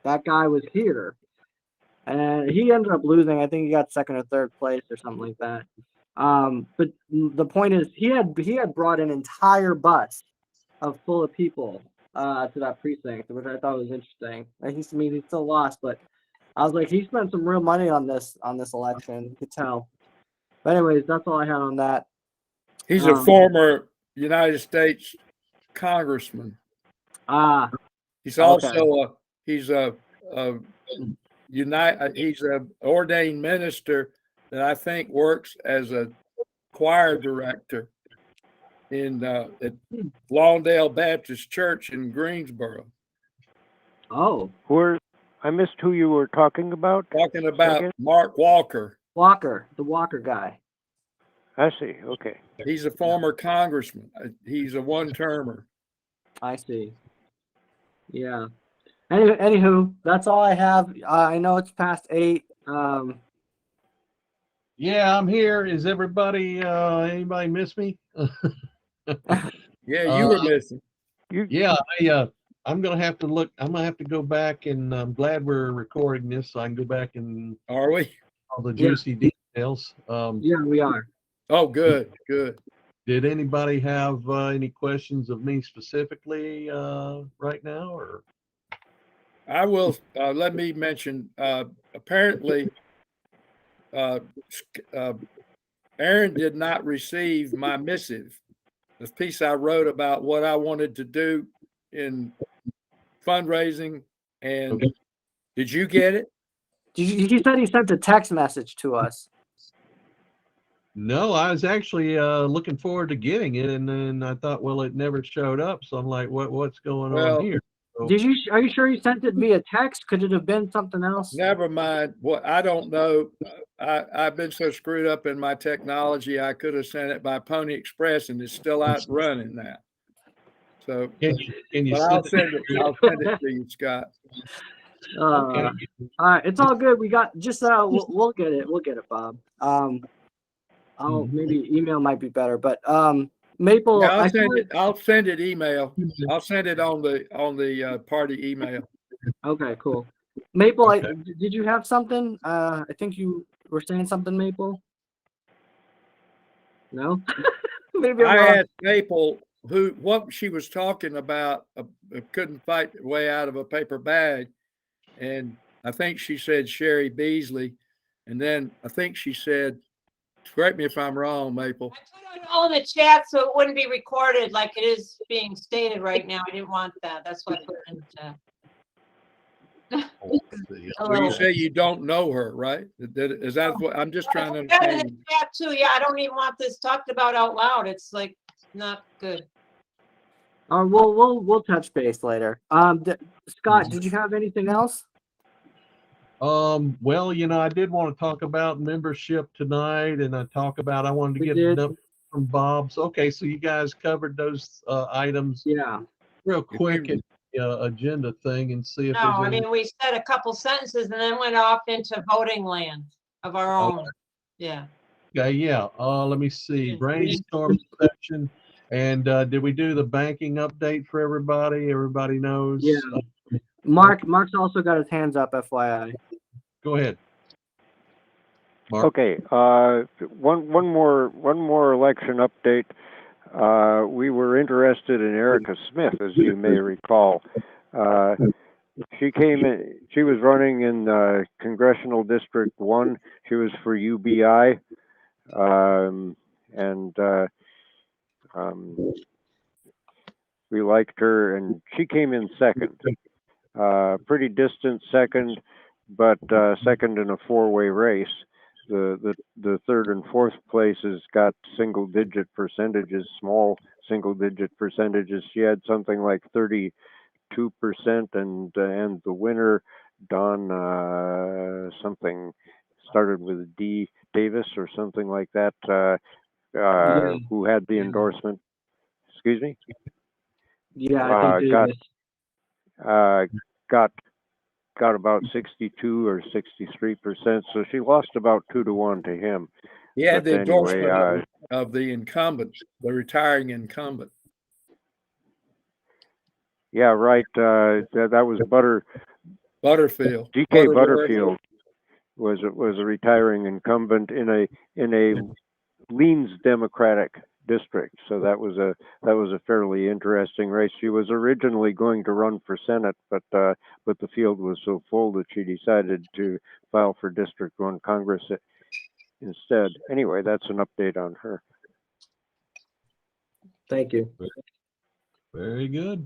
that guy was here. And he ended up losing. I think he got second or third place or something like that. But the point is, he had brought an entire bus full of people to that precinct, which I thought was interesting. And he still lost, but I was like, he spent some real money on this election. You could tell. But anyways, that's all I had on that. He's a former United States congressman. He's also he's a ordained minister that I think works as a choir director in at Lawndale Baptist Church in Greensboro. Oh, I missed who you were talking about. Talking about Mark Walker. The Walker guy. I see. Okay. He's a former congressman. He's a one-termer. I see. Yeah. Anywho, that's all I have. I know it's past 8. Yeah, I'm here. Is everybody? Anybody miss me? Yeah, you were missing. Yeah, I'm gonna have to look. I'm gonna have to go back, and I'm glad we're recording this, so I can go back and Are we? all the juicy details. Yeah, we are. Oh, good. Did anybody have any questions of me specifically right now, or? I will. Let me mention. Apparently, Aaron did not receive my missive, the piece I wrote about what I wanted to do in fundraising. And did you get it? He said he sent a text message to us. No, I was actually looking forward to getting it, and then I thought, well, it never showed up, so I'm like, what's going on here? So, Are you sure you sent it via text? Could it have been something else? Never mind. What I don't know. I've been so screwed up in my technology. I could have sent it by Pony Express, and it's still out running now. So, can you but I'll send it to you, Scott. Okay. All right, it's all good. We got just we'll get it. We'll get it, Bob. Maybe email might be better, but Maple. Yeah, I'll send it email. I'll send it on the party email. Okay, cool. Maple, okay. Did you have something? I think you were saying something, Maple. No. Maybe I asked Maple what she was talking about. Couldn't fight her way out of a paper bag, and I think she said Sherry Beasley, and then I think she said, correct me if I'm wrong, Maple. I put it all in the chat so it wouldn't be recorded like it is being stated right now. I didn't want that. That's why I put it in the chat. Well, you say you don't know her, right? Is that what I'm just trying to understand? In the chat too. Yeah, I don't even want this talked about out loud. It's like not good. We'll touch base later. Scott, did you have anything else? Well, I did want to talk about membership tonight, and I wanted to get a number from Bob's. Okay, so you guys covered those items. Yeah. Real quick in the agenda thing, and see if no, I mean, we said a couple sentences and then went off into voting land of our own. Okay. Yeah. Okay, yeah. Let me see. Brainstorm section. And did we do the banking update for everybody? Everybody knows. Yeah. Mark's also got his hands up, FYI. Go ahead, Mark. Okay. One more election update. We were interested in Erica Smith, as you may recall. She came in. She was running in Congressional District 1. She was for UBI, we liked her, and she came in second. Pretty distant second, but second in a four-way race. The third and fourth places got single-digit percentages, small single-digit percentages. She had something like 32%, and the winner, Don something started with D Davis or something like that, who had the endorsement. Excuse me. Yeah, I think got about 62 or 63%, so she lost about 2-1 to him. Yeah, the endorsement of the incumbent, the retiring incumbent. Yeah, right. That was Butterfield. DK Butterfield was a retiring incumbent in a leans Democratic district. So that was a fairly interesting race. She was originally going to run for Senate, but the field was so full that she decided to file for District 1 Congress instead. Anyway, that's an update on her. Thank you. Very good.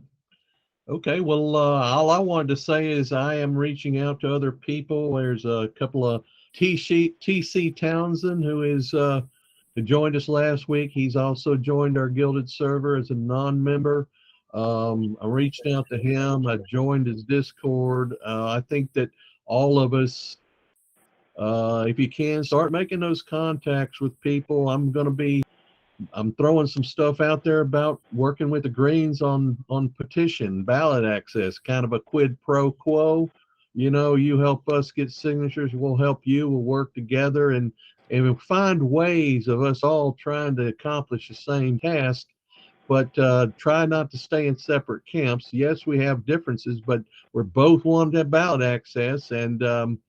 Okay, well, all I wanted to say is I am reaching out to other people. There's a couple of TC Townsend, who joined us last week. He's also joined our Gilded Server as a non-member. I reached out to him. I joined his Discord. I think that all of us, if you can, start making those contacts with people. I'm throwing some stuff out there about working with the Greens on petition, ballot access, kind of a quid pro quo. You know, you help us get signatures, we'll help you, we'll work together and we'll find ways of us all trying to accomplish the same task, but try not to stay in separate camps. Yes, we have differences, but we're both wanting to have ballot access, and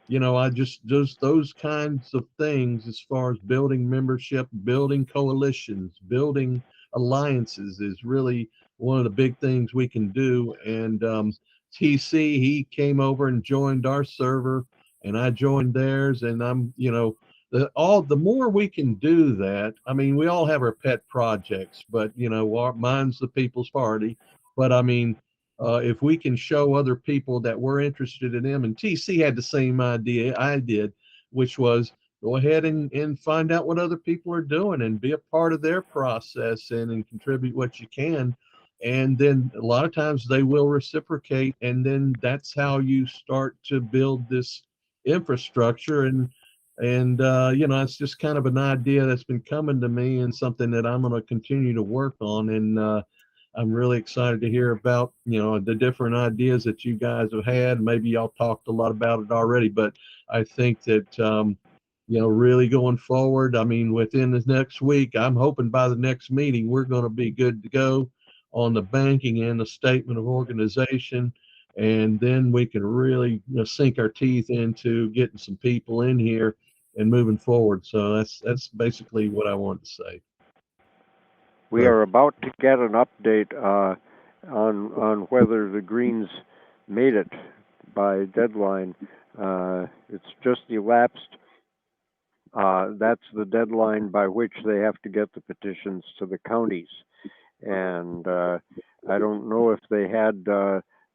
you know, I just those kinds of things as far as building membership, building coalitions, building alliances is really one of the big things we can do. And TC, he came over and joined our server, and I joined theirs. And I'm, you know, the more we can do that. I mean, we all have our pet projects, but you know, mine's the People's Party. But I mean, if we can show other people that we're interested in them, and TC had the same idea I did, which was go ahead and find out what other people are doing and be a part of their process and contribute what you can. And then a lot of times they will reciprocate. And then that's how you start to build this infrastructure. And you know, it's just kind of an idea that's been coming to me and something that I'm going to continue to work on. And I'm really excited to hear about, you know, the different ideas that you guys have had. Maybe y'all talked a lot about it already, but I think that, you know, really going forward, I mean, within the next week, I'm hoping by the next meeting, we're going to be good to go on the banking and the statement of organization. And then we can really, you know, sink our teeth into getting some people in here and moving forward. So that's basically what I wanted to say. We are about to get an update on whether the Greens made it by deadline. It's just elapsed. That's the deadline by which they have to get the petitions to the counties. And I don't know if they had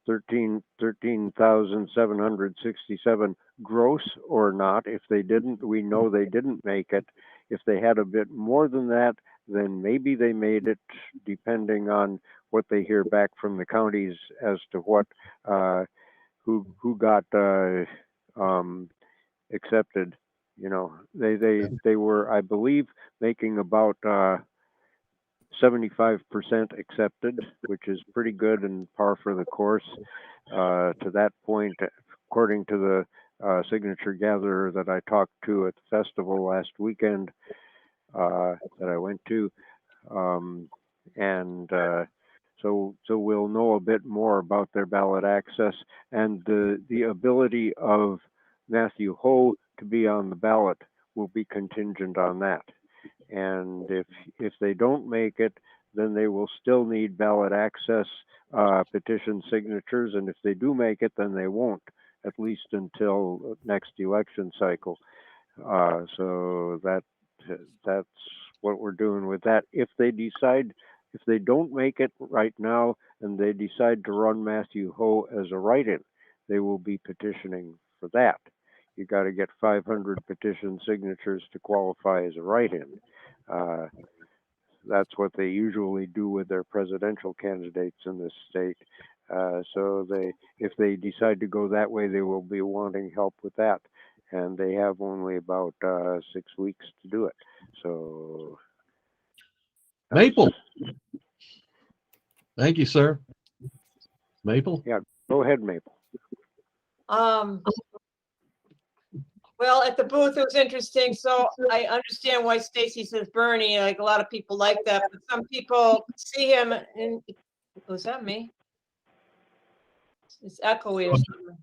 13,767 gross or not. If they didn't, we know they didn't make it. If they had a bit more than that, then maybe they made it, depending on what they hear back from the counties as to what who got accepted. You know, they were, I believe, making about 75% accepted, which is pretty good and par for the course. To that point, according to the signature gatherer that I talked to at the festival last weekend, that I went to, so we'll know a bit more about their ballot access and the ability of Matthew Ho to be on the ballot will be contingent on that. And if they don't make it, then they will still need ballot access petition signatures, and if they do make it, then they won't, at least until next election cycle. So that's what we're doing with that. If they don't make it right now and they decide to run Matthew Ho as a write-in, they will be petitioning for that. You got to get 500 petition signatures to qualify as a write-in. That's what they usually do with their presidential candidates in this state. So if they decide to go that way, they will be wanting help with that. And they have only about 6 weeks to do it. So Maple. Thank you, sir. Maple? Yeah, go ahead, Maple. Well, at the booth, it was interesting. So I understand why Stacy says Bernie. Like a lot of people like that, but some people see him and was that me? It's echoey or something.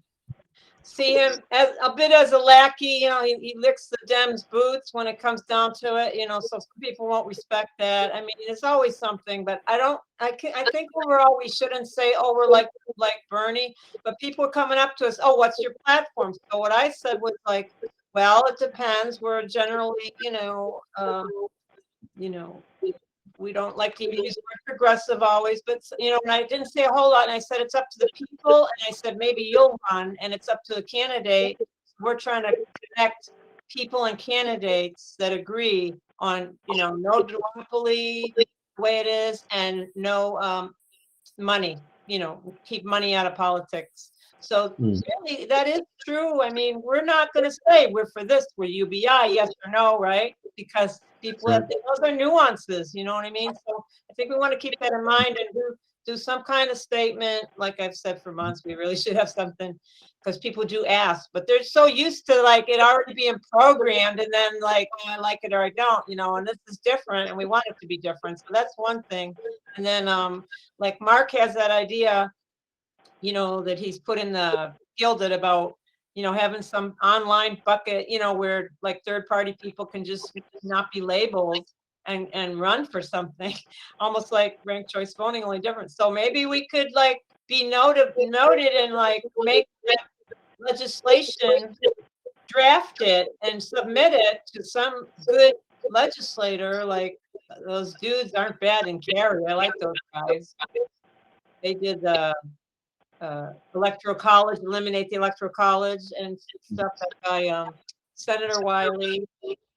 See him as a bit as a lackey, you know, he licks the Dems boots when it comes down to it, you know, so some people won't respect that. I mean, it's always something, but I think overall we shouldn't say, oh, we're like Bernie, but people are coming up to us, oh, what's your platform? So what I said was like, well, it depends. We're generally, you know, we don't like to use the word progressive always, but you know, and I didn't say a whole lot. And I said it's up to the people, and I said maybe you'll run, and it's up to the candidate. We're trying to connect people and candidates that agree on, you know, no duopoly the way it is, and no money. You know, keep money out of politics. So really, that is true. I mean, we're not going to say we're for this, we're UBI, yes or no, right? Because people have, those are nuances, you know what I mean? So I think we want to keep that in mind and do some kind of statement. Like I've said for months, we really should have something, because people do ask, but they're so used to like it already being programmed, and then like, oh, I like it or I don't, you know, and this is different and we want it to be different. So that's one thing. And then like Mark has that idea, you know, that he's put in the gilded about, you know, having some online bucket, you know, where like third party people can just not be labeled and run for something, almost like ranked choice voting, only different. So maybe we could like be noted and like make that legislation, draft it and submit it to some good legislator. Like those dudes aren't bad in Cary. I like those guys. They did the electoral college, eliminate the electoral college and stuff. That guy, Senator Wiley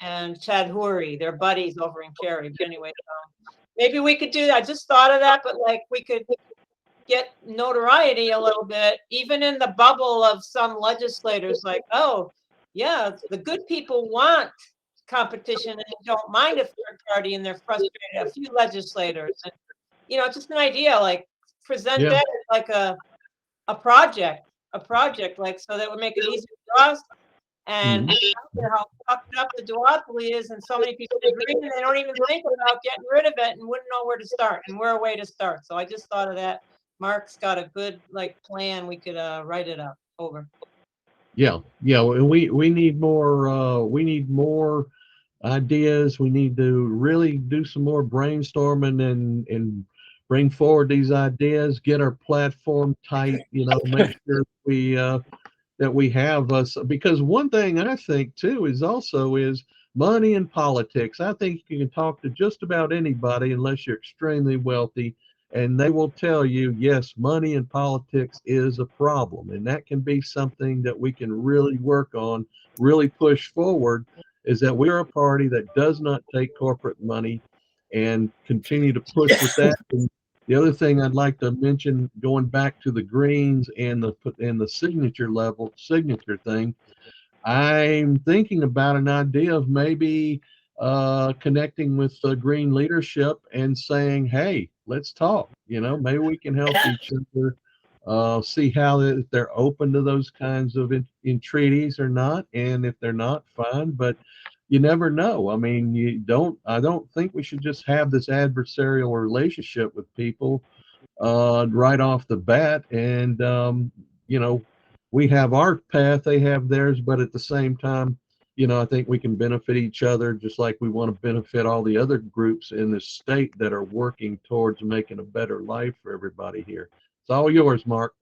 and Chad Houry, they're buddies over in Cary. But anyway, maybe we could do that. I just thought of that, but like we could get notoriety a little bit, even in the bubble of some legislators, like, oh, yeah, the good people want competition and they don't mind a third party and they're frustrated. A few legislators, and you know, just an idea, like present that as like a project, like, so that would make it easier for us. And you know, how fucked up the duopoly is, and so many people agree, and they don't even think about getting rid of it and wouldn't know where to start. And we're a way to start. So I just thought of that. Mark's got a good like plan. We could write it up. Over. Yeah, we need more ideas. We need to really do some more brainstorming and bring forward these ideas, get our platform tight, you know, make sure we that we have us, because one thing I think too is money in politics. I think you can talk to just about anybody unless you're extremely wealthy, and they will tell you, yes, money in politics is a problem, and that can be something that we can really work on, really push forward, is that we're a party that does not take corporate money, and continue to push with that. And the other thing I'd like to mention, going back to the greens and the signature thing, I'm thinking about an idea of maybe connecting with the green leadership and saying, hey, let's talk. You know, maybe we can help each other, see how they're open to those kinds of entreaties or not. And if they're not, fine. But you never know. I mean, I don't think we should just have this adversarial relationship with people right off the bat. And, you know, we have our path, they have theirs, but at the same time, you know, I think we can benefit each other just like we want to benefit all the other groups in the state that are working towards making a better life for everybody here. It's all yours, Mark.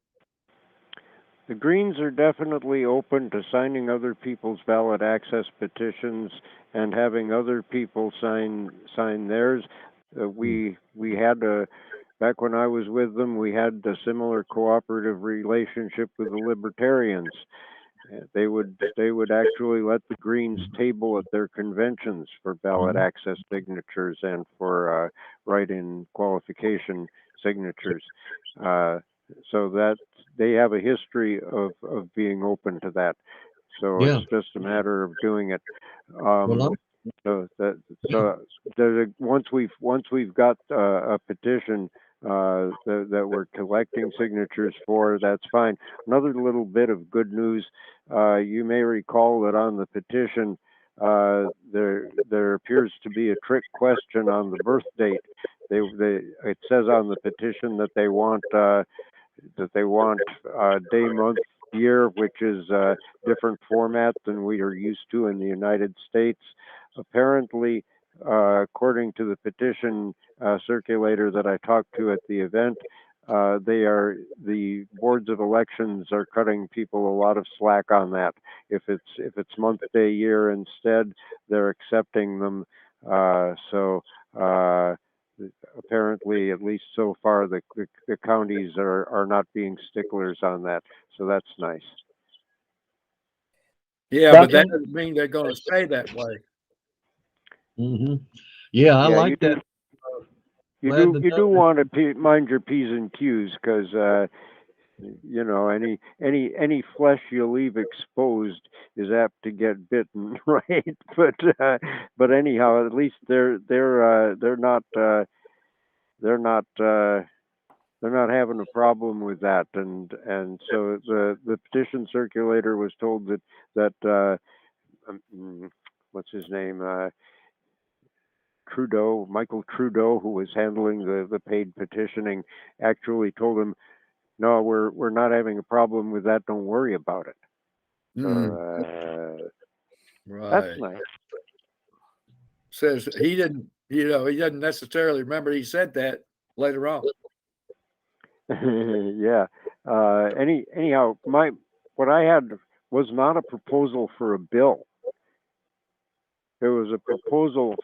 The Greens are definitely open to signing other people's ballot access petitions and having other people sign theirs. We had back when I was with them, we had a similar cooperative relationship with the Libertarians. They would actually let the Greens table at their conventions for ballot access signatures and for write-in qualification signatures. So that they have a history of being open to that. So it's just a matter of doing it. Once we've got a petition that we're collecting signatures for. That's fine. Another little bit of good news. You may recall that on the petition, there appears to be a trick question on the birth date. It says on the petition that they want day, month, year, which is a different format than we are used to in the United States. Apparently, according to the petition circulator that I talked to at the event, the boards of elections are cutting people a lot of slack on that. If it's month, day, year instead, they're accepting them. Apparently, at least so far, the counties are not being sticklers on that. So that's nice. Yeah, but that doesn't mean they're going to stay that way. Mm-hmm. Yeah, I like that. You do want to mind your P's and Q's, because any flesh you leave exposed is apt to get bitten, right? But anyhow, at least they're not having a problem with that, and so the petition circulator was told that what's his name, Michael Trudeau, who was handling the paid petitioning, actually told him, no, we're not having a problem with that. Don't worry about it. Right. That's nice. Says he didn't, he doesn't necessarily remember he said that later on. Yeah. Anyhow, what I had was not a proposal for a bill. It was a proposal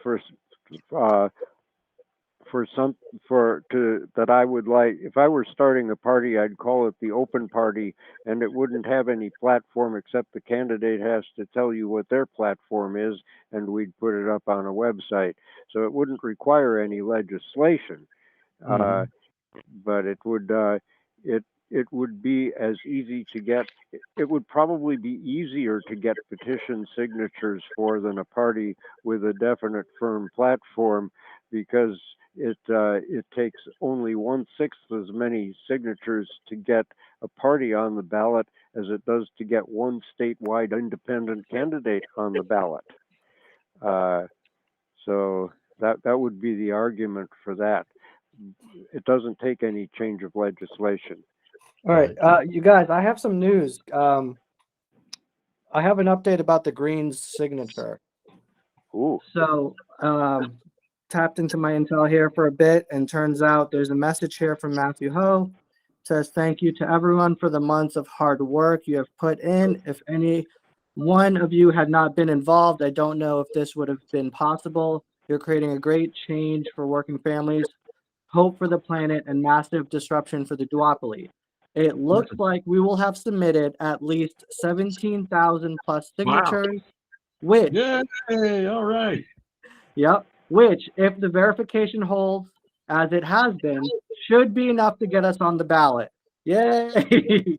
that I would like. If I were starting a party, I'd call it the Open Party, and it wouldn't have any platform except the candidate has to tell you what their platform is, and we'd put it up on a website. So it wouldn't require any legislation, but it would be as easy to get. It would probably be easier to get petition signatures for than a party with a definite, firm platform, because it takes only 1/6 as many signatures to get a party on the ballot as it does to get one statewide independent candidate on the ballot. So that would be the argument for that. It doesn't take any change of legislation. All right, you guys, I have some news. I have an update about the Greens signature. Ooh. So, tapped into my intel here for a bit, and turns out there's a message here from Matthew Ho. It says, thank you to everyone for the months of hard work you have put in. If any one of you had not been involved, I don't know if this would have been possible. You're creating a great change for working families, hope for the planet, and massive disruption for the duopoly. It looks like we will have submitted at least 17,000 plus signatures, which, yay, all right. Yep, which, if the verification holds as it has been, should be enough to get us on the ballot. Yay!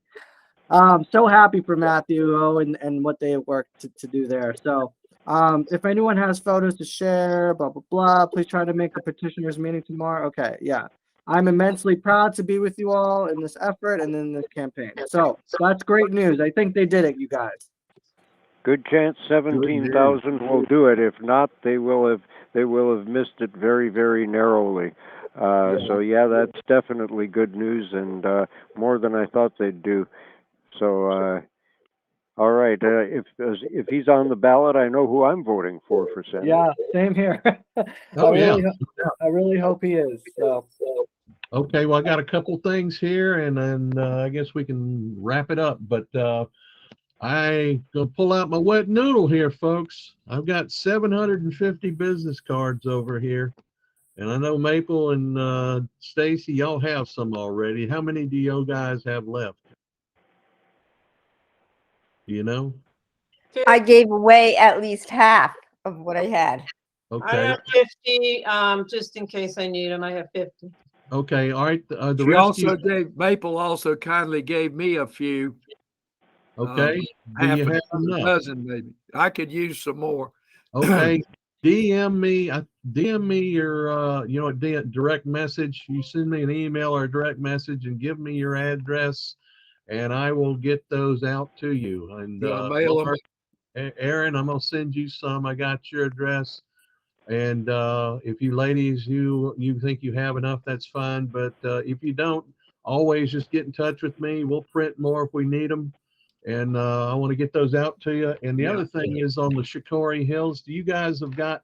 I'm so happy for Matthew and what they have worked to do there. So, if anyone has photos to share, blah, blah, blah, please try to make a petitioners meeting tomorrow. Okay, yeah. I'm immensely proud to be with you all in this effort and in this campaign. So that's great news. I think they did it, you guys. Good chance 17,000 will do it. If not, they will have missed it very, very narrowly. So yeah, that's definitely good news, and more than I thought they'd do. So all right, if he's on the ballot, I know who I'm voting for Senate. Yeah, same here. I really hope he is. So. Okay, well, I got a couple things here, and then I guess we can wrap it up. But I gonna pull out my wet noodle here, folks. I've got 750 business cards over here, and I know Maple and Stacy, y'all have some already. How many do you guys have left? Do you know? I gave away at least half of what I had. Okay. I have 50, just in case I need them. I have 50. Okay, all right. The She also gave, Maple also kindly gave me a few. Okay. Do Half you have a enough? dozen maybe. I could use some more. Okay. DM me your direct message. You send me an email or a direct message and give me your address, and I will get those out to you. And Do I mail them? Aaron, I'm gonna send you some. I got your address. And if you ladies, you think you have enough, that's fine. But if you don't, always just get in touch with me. We'll print more if we need them. And I want to get those out to you. And the other thing is on the Shikori Hills, you guys have got,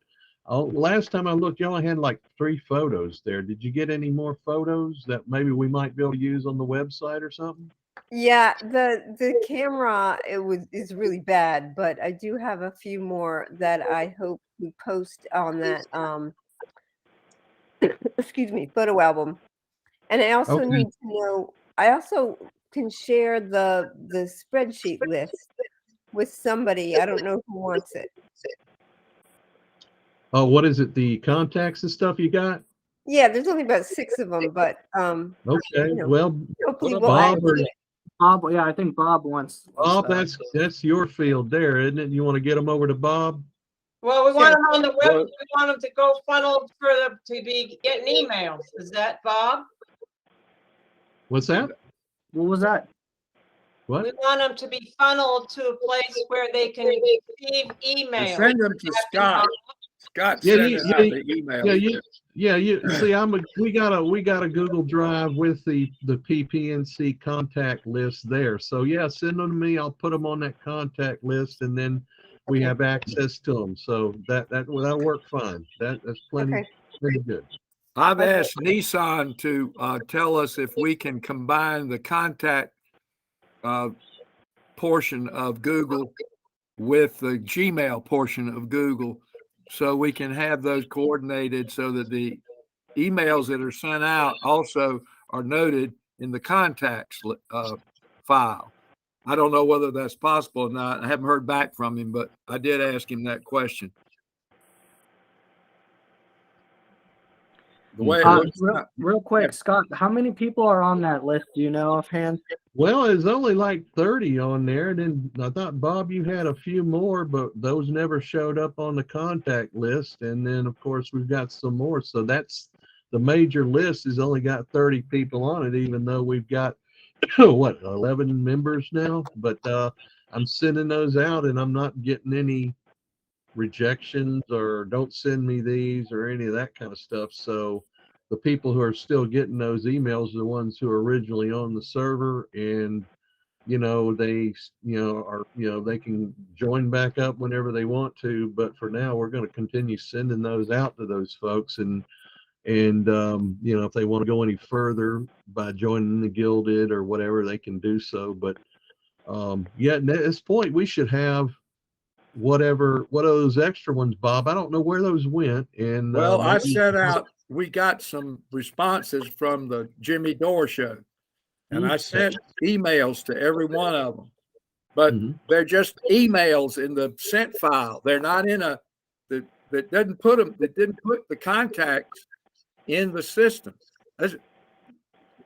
last time I looked, you only had like 3 photos there. Did you get any more photos that maybe we might be able to use on the website or something? Yeah, the camera is really bad, but I do have a few more that I hope we post on that excuse me, photo album. And I also Okay. need to know, I also can share the spreadsheet list with somebody. I don't know who wants it. Oh, what is it? The contacts and stuff you got? Yeah, there's only about 6 of them, but Okay. you know, Well, hopefully we'll Bob add or to it. Bob, yeah, I think Bob wants. Bob, that's your field there, isn't it? You want to get them over to Bob? Well, we want them on the web. Well- We want them to go funneled for them to be getting emails. Is that Bob? What's that? What was that? What? We want them to be funneled to a place where they can receive And emails. send them to Scott. Scott Yeah, sent you- it out the email. You see, we got a Google Drive with the PPNC contact list there. So yeah, send them to me. I'll put them on that contact list, and then we have access to them. So that'll work fine. That's plenty, Okay. pretty good. I've asked Nissan to tell us if we can combine the contact portion of Google with the Gmail portion of Google, so we can have those coordinated so that the emails that are sent out also are noted in the contacts file. I don't know whether that's possible or not. I haven't heard back from him, but I did ask him that question. The way it looks Real quick, Scott, how many people are on that list? Do you know offhand? Well, there's only like 30 on there. And then I thought, Bob, you had a few more, but those never showed up on the contact list. And then, of course, we've got some more. So that's the major list has only got 30 people on it, even though we've got, what, 11 members now? But I'm sending those out and I'm not getting any rejections or don't send me these or any of that kind of stuff. So the people who are still getting those emails are the ones who are originally on the server, and they they can join back up whenever they want to. But for now, we're going to continue sending those out to those folks, and if they want to go any further by joining the Gilded or whatever, they can do so. But at this point, we should have what are those extra ones, Bob? I don't know where those went. And well, I sent out. We got some responses from the Jimmy Dore show, and I sent emails to every one of them, but they're just emails in the sent file. They're not in that didn't put the contacts in the system.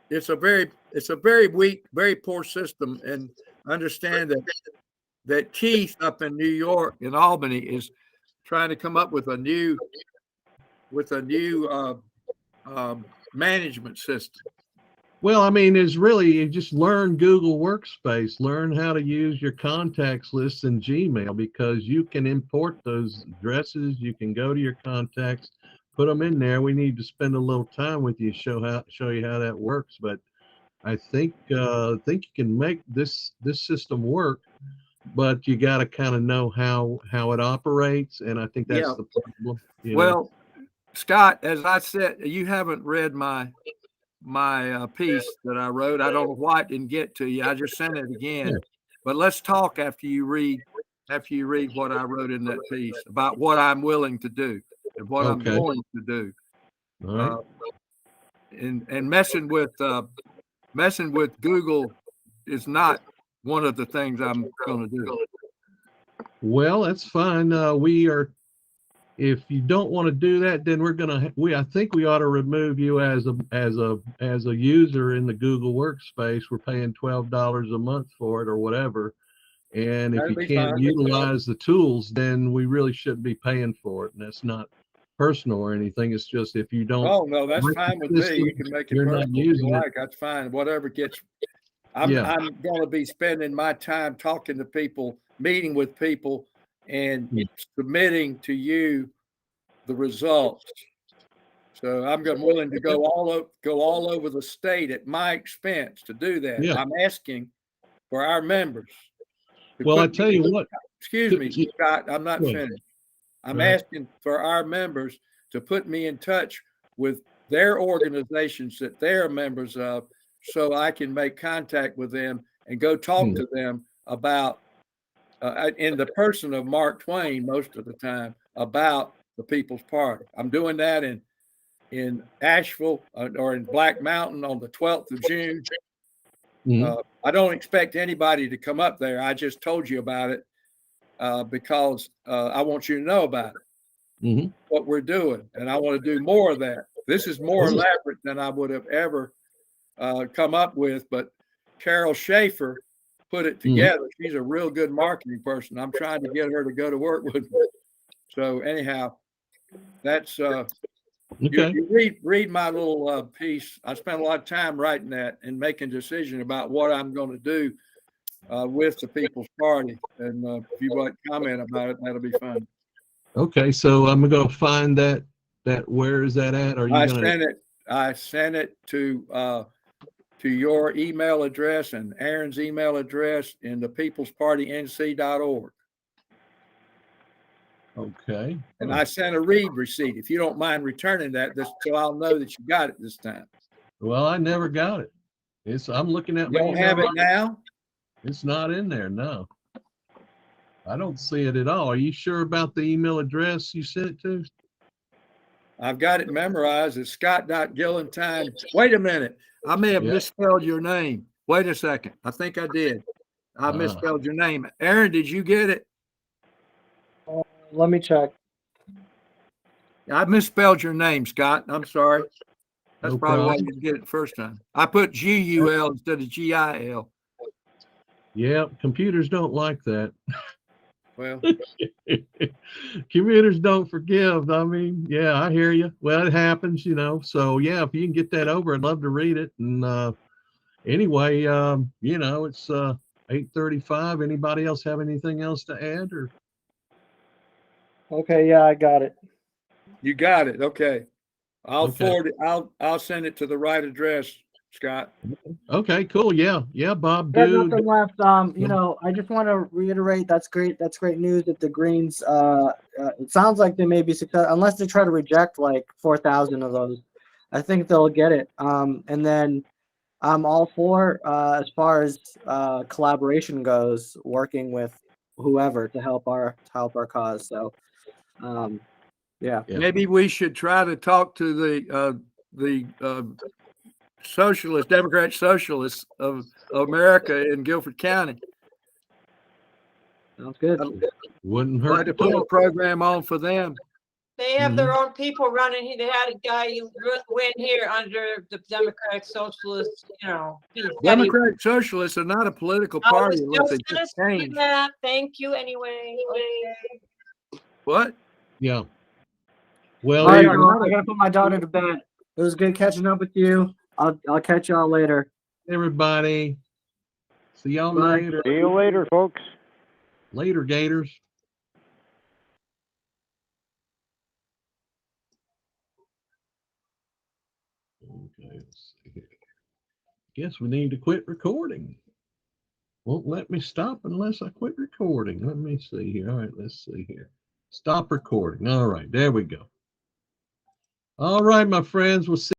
It's a very weak, very poor system. And understand that Keith up in New York, in Albany, is trying to come up with a new management system. Well, I mean, it's really, you just learn Google Workspace, learn how to use your contacts list in Gmail, because you can import those addresses. You can go to your contacts, put them in there. We need to spend a little time with you, show you how that works. But I think you can make this system work, but you got to kind of know how it operates. And I think that's the problem. Well, Scott, as I said, you haven't read my piece that I wrote. I don't know why it didn't get to you. I just sent it again. Yeah. But let's talk after you read what I wrote in that piece about what I'm willing to do and what I'm going to do. All right. And messing with Google is not one of the things I'm going to do. Well, that's fine. If you don't want to do that, then I think we ought to remove you as a user in the Google Workspace. We're paying $12 a month for it or whatever. And if That'd you be can't fine. utilize the tools, then we really shouldn't be paying for it. And that's not personal or anything. It's just if you don't Oh, no, that's like the fine with me. You system, can make it you're not personal if using you it. like. That's fine. Whatever gets, I'm Yeah. going to be spending my time talking to people, meeting with people, and Yeah. submitting to you the results. So I'm willing to go all over the state at my expense to do that. Yeah. I'm asking for our members. to Well, I put tell me- you what, Excuse me, Scott, I'm not Go ahead. finished. I'm Right. asking for our members to put me in touch with their organizations that they're members of, so I can make contact with them and go talk to them about, in the person of Mark Twain most of the time, about the People's Party. I'm doing that in Asheville or in Black Mountain on the 12th of June. Mhm. I don't expect anybody to come up there. I just told you about it because I want you to know about it, Mhm. what we're doing, and I want to do more of that. This is more Okay. elaborate than I would have ever come up with, but Carol Schaefer put it together. She's a real good marketing person. I'm trying to get her to go to work with me. So anyhow, that's Okay. you read my little piece. I spent a lot of time writing that and making a decision about what I'm going to do with the People's Party. And if you want to comment about it, that'll be fun. Okay. So I'm going to find that, where is that at? Are you going to? I sent it to your email address and Aaron's email address in the peoplespartync.org. Okay. And I sent a read receipt. If you don't mind returning that, so I'll know that you got it this time. Well, I never got it. I'm looking at You my don't have it email. now? It's not in there. No. I don't see it at all. Are you sure about the email address you sent it to? I've got it memorized. It's Scott.Gillentine. Wait a minute. I may have Yeah. misspelled your name. Wait a second. I think I did. I misspelled your name. Aaron, did you get it? Let me check. I misspelled your name, Scott. I'm sorry. That's No probably why problem. you didn't get it the first time. I put GUL instead of GIL. Yeah, computers don't like that. Well, Computers don't forgive. I mean, yeah, I hear you. Well, it happens, So yeah, if you can get that over, I'd love to read it. And anyway, it's 8:35. Anybody else have anything else to add? Or Okay, yeah, I got it. you got it. Okay. I'll Okay. forward it. I'll send it to the right address, Scott. Okay, cool. Yeah, Bob. Got Do nothing left. I just want to reiterate that's great. That's great news that the Greens. It sounds like they may be successful unless they try to reject like 4,000 of those. I think they'll get it. And then I'm all for as far as collaboration goes, working with whoever to help our cause. So, yeah. Yeah. Maybe we should try to talk to the Democrat socialists of America in Guilford County. Sounds good. Wouldn't Try hurt to to put a talk. program on for them. They have their own people running. They had a guy win here under the Democratic Socialists, Democratic socialists are not a political I party was unless they just gonna just say change. that. Thank you anyway. Okay. What? Yeah. Well, All right, There you y'all, go. I gotta put my daughter to bed. It was good catching up with you. I'll catch y'all later. everybody. See y'all Bye. later. See you later, folks. Later, Gators. Okay, let's see here. Guess we need to quit recording. Won't let me stop unless I quit recording. Let me see here. All right, let's see here. Stop recording. All right, there we go. All right, my friends, we'll see.